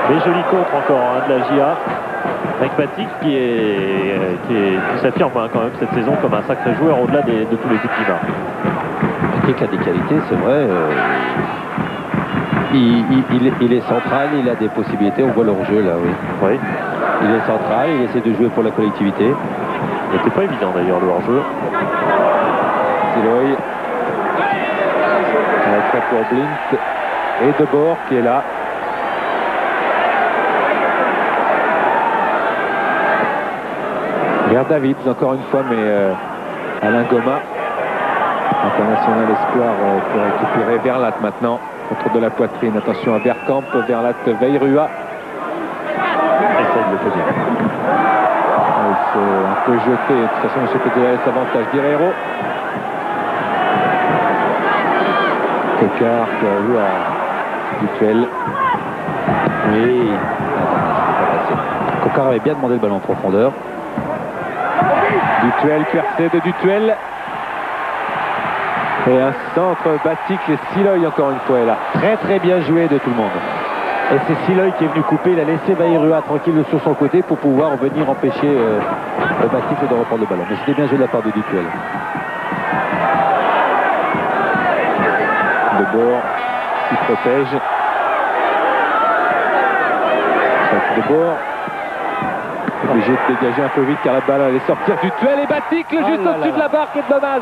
Mais joli contre encore hein, de la GIA. Avec Batik qui s'affirme hein, quand même cette saison comme un sacré joueur au-delà de tous les buts qu'il marque. Batik a des qualités, c'est vrai. Il est central, il a des possibilités, on voit leur jeu là, oui. Oui. Il est central, il essaie de jouer pour la collectivité. C'était pas évident d'ailleurs le hors-jeu. Siloy. Avec pour Blint et Debord qui est là. Vers David, encore une fois, mais Alain Goma, international espoir pour récupérer Verlat maintenant. Contre de la poitrine, attention à Bergkamp, Verlat, Veyrua. Essaye de le tenir. Il s'est un peu jeté, de toute façon, M. Pedro laisse avantage Guerrero. Cocard qui a eu un duel. Oui. Cocard avait bien demandé le ballon en profondeur. Dutuel, QRC de Dutuel. Et un centre Baticle et Siloy encore une fois est là. Très très bien joué de tout le monde. Et c'est Siloy qui est venu couper, il a laissé Bayrua tranquille sur son côté pour pouvoir venir empêcher Baticle de reprendre le ballon. Mais c'était bien joué de la part de Dutuel. Debord qui protège. Debord obligé de dégager un peu vite car la balle allait sortir. Dutuel et Baticle juste au-dessus de la barre, quel dommage.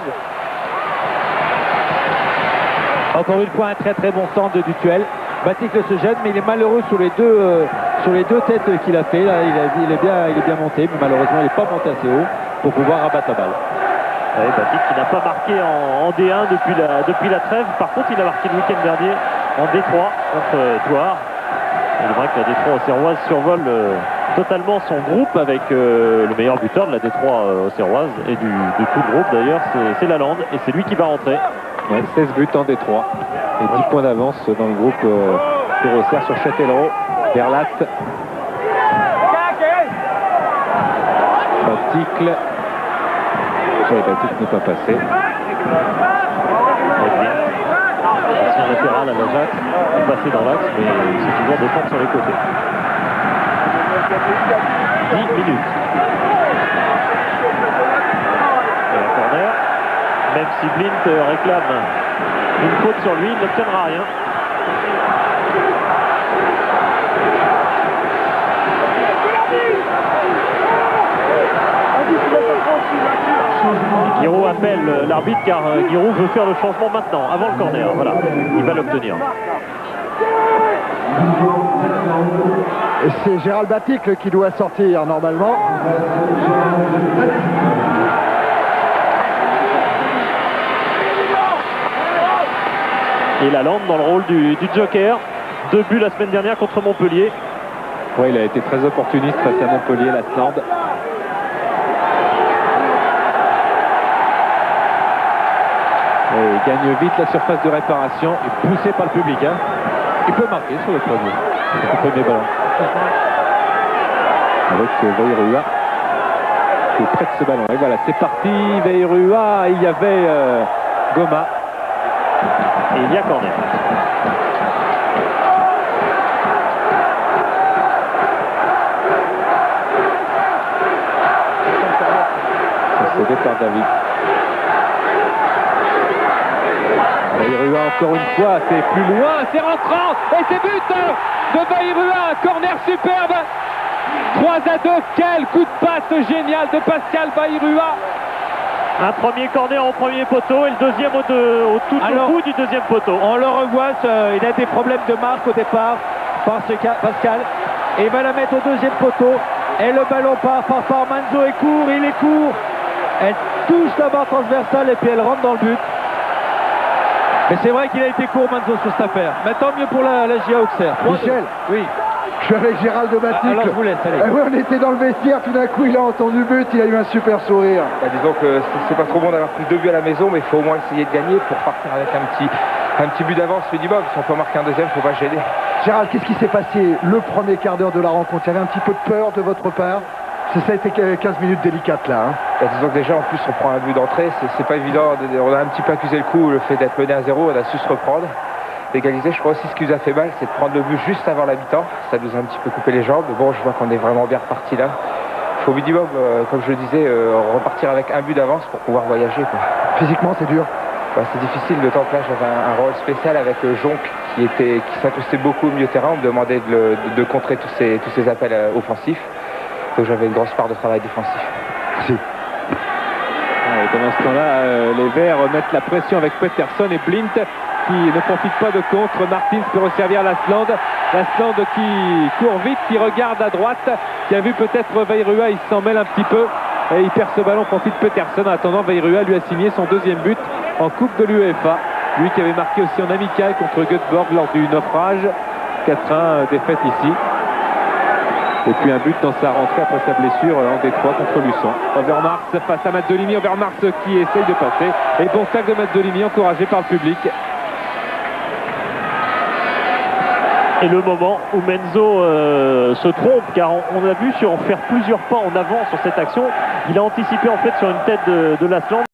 Encore une fois un très très bon centre de Dutuel. Baticle se gêne mais il est malheureux sur les deux têtes qu'il a fait. Là, il est bien monté mais malheureusement il n'est pas monté assez haut pour pouvoir abattre la balle. Ouais, Batik qui n'a pas marqué en D1 depuis la trêve. Par contre il a marqué le week-end dernier en D3 contre Thouars. Il est vrai que la D3 auxerroise survole totalement son groupe avec le meilleur buteur de la D3 auxerroise et de tout le groupe d'ailleurs, c'est Lalande et c'est lui qui va rentrer. Ouais, 16 buts en D3 et 10 points d'avance dans le groupe pour Auxerre sur Châtellerault. Verlat. Baticle. Baticle n'est pas passé. Ancien latéral à l'Ajax, il est passé dans l'axe mais c'est toujours défendre sur les côtés. 10 minutes. Et un corner. Même si Blint réclame une faute sur lui, il n'obtiendra rien. Giroud appelle l'arbitre car Giroud veut faire le changement maintenant, avant le corner. Voilà, il va l'obtenir. C'est Gérald Baticle qui doit sortir normalement. Et Lalande dans le rôle du joker. 2 buts la semaine dernière contre Montpellier. Oui, il a été très opportuniste face à Montpellier, la Stand. Il gagne vite la surface de réparation et poussé par le public. Hein. Il peut marquer sur le premier ballon. Avec Veyrua qui est près de ce ballon. Et voilà, c'est parti. Veyrua, il y avait Goma. Et il y a corner. C'est cédé par David. Veyrua encore une fois, c'est plus loin, c'est rentrant et c'est but de Veyrua, corner superbe. 3-2, quel coup de passe génial de Pascal Veyrua. Un premier corner au premier poteau et le deuxième au bout du deuxième poteau. On le revoit, il a des problèmes de marque au départ, Pascal, et il va la mettre au deuxième poteau. Et le ballon part par Manzo et court, il est court. Elle touche la barre transversale et puis elle rentre dans le but. Mais c'est vrai qu'il a été court Manzo sur cette affaire. Mais tant mieux pour la GIA Auxerre. Michel, oui. Je suis avec Gérald de Baticle. Alors je vous laisse, allez. Oui, on était dans le vestiaire, tout d'un coup il a entendu but, il a eu un super sourire. Bah, disons que c'est pas trop bon d'avoir pris 2 buts à la maison, mais il faut au moins essayer de gagner pour partir avec un petit but d'avance minimum. Si on peut marquer un deuxième, il ne faut pas gêner. Gérald, qu'est-ce qui s'est passé le premier quart d'heure de la rencontre? Il y avait un petit peu de peur de votre part? Ça a été 15 minutes délicates là. Hein. Bah, disons que déjà en plus on prend un but d'entrée, c'est pas évident, on a un petit peu accusé le coup, le fait d'être mené à 0, on a su se reprendre, égaliser. Je crois aussi ce qui nous a fait mal, c'est de prendre le but juste avant la mi-temps, ça nous a un petit peu coupé les jambes, mais bon je vois qu'on est vraiment bien reparti là. Il faut au minimum, comme je le disais, repartir avec un but d'avance pour pouvoir voyager, quoi. Physiquement c'est dur. Bah, c'est difficile, d'autant que là j'avais un rôle spécial avec Jonc qui s'incrustait beaucoup au milieu terrain, on me demandait de contrer tous ces appels offensifs. Donc j'avais une grosse part de travail défensif. Merci. Et pendant ce temps-là, les Verts mettent la pression avec Peterson et Blint qui ne profite pas de contre. Martins peut resservir Lasland. Lasland qui court vite, qui regarde à droite, qui a vu peut-être Veyrua, il s'en mêle un petit peu et il perd ce ballon, profite Peterson. En attendant, Veyrua lui a signé son deuxième but en Coupe de l'UEFA. Lui qui avait marqué aussi en amical contre Göteborg lors du naufrage. 4-1 défaite ici. Et puis un but dans sa rentrée après sa blessure en Détroit contre Luçon. Overmars face à Matt Delimi. Overmars qui essaye de passer. Et bon tacle de Matt Delimi encouragé par le public. Et le moment où Menzo se trompe, car on a vu faire plusieurs pas en avant sur cette action. Il a anticipé en fait sur une tête de Lasland.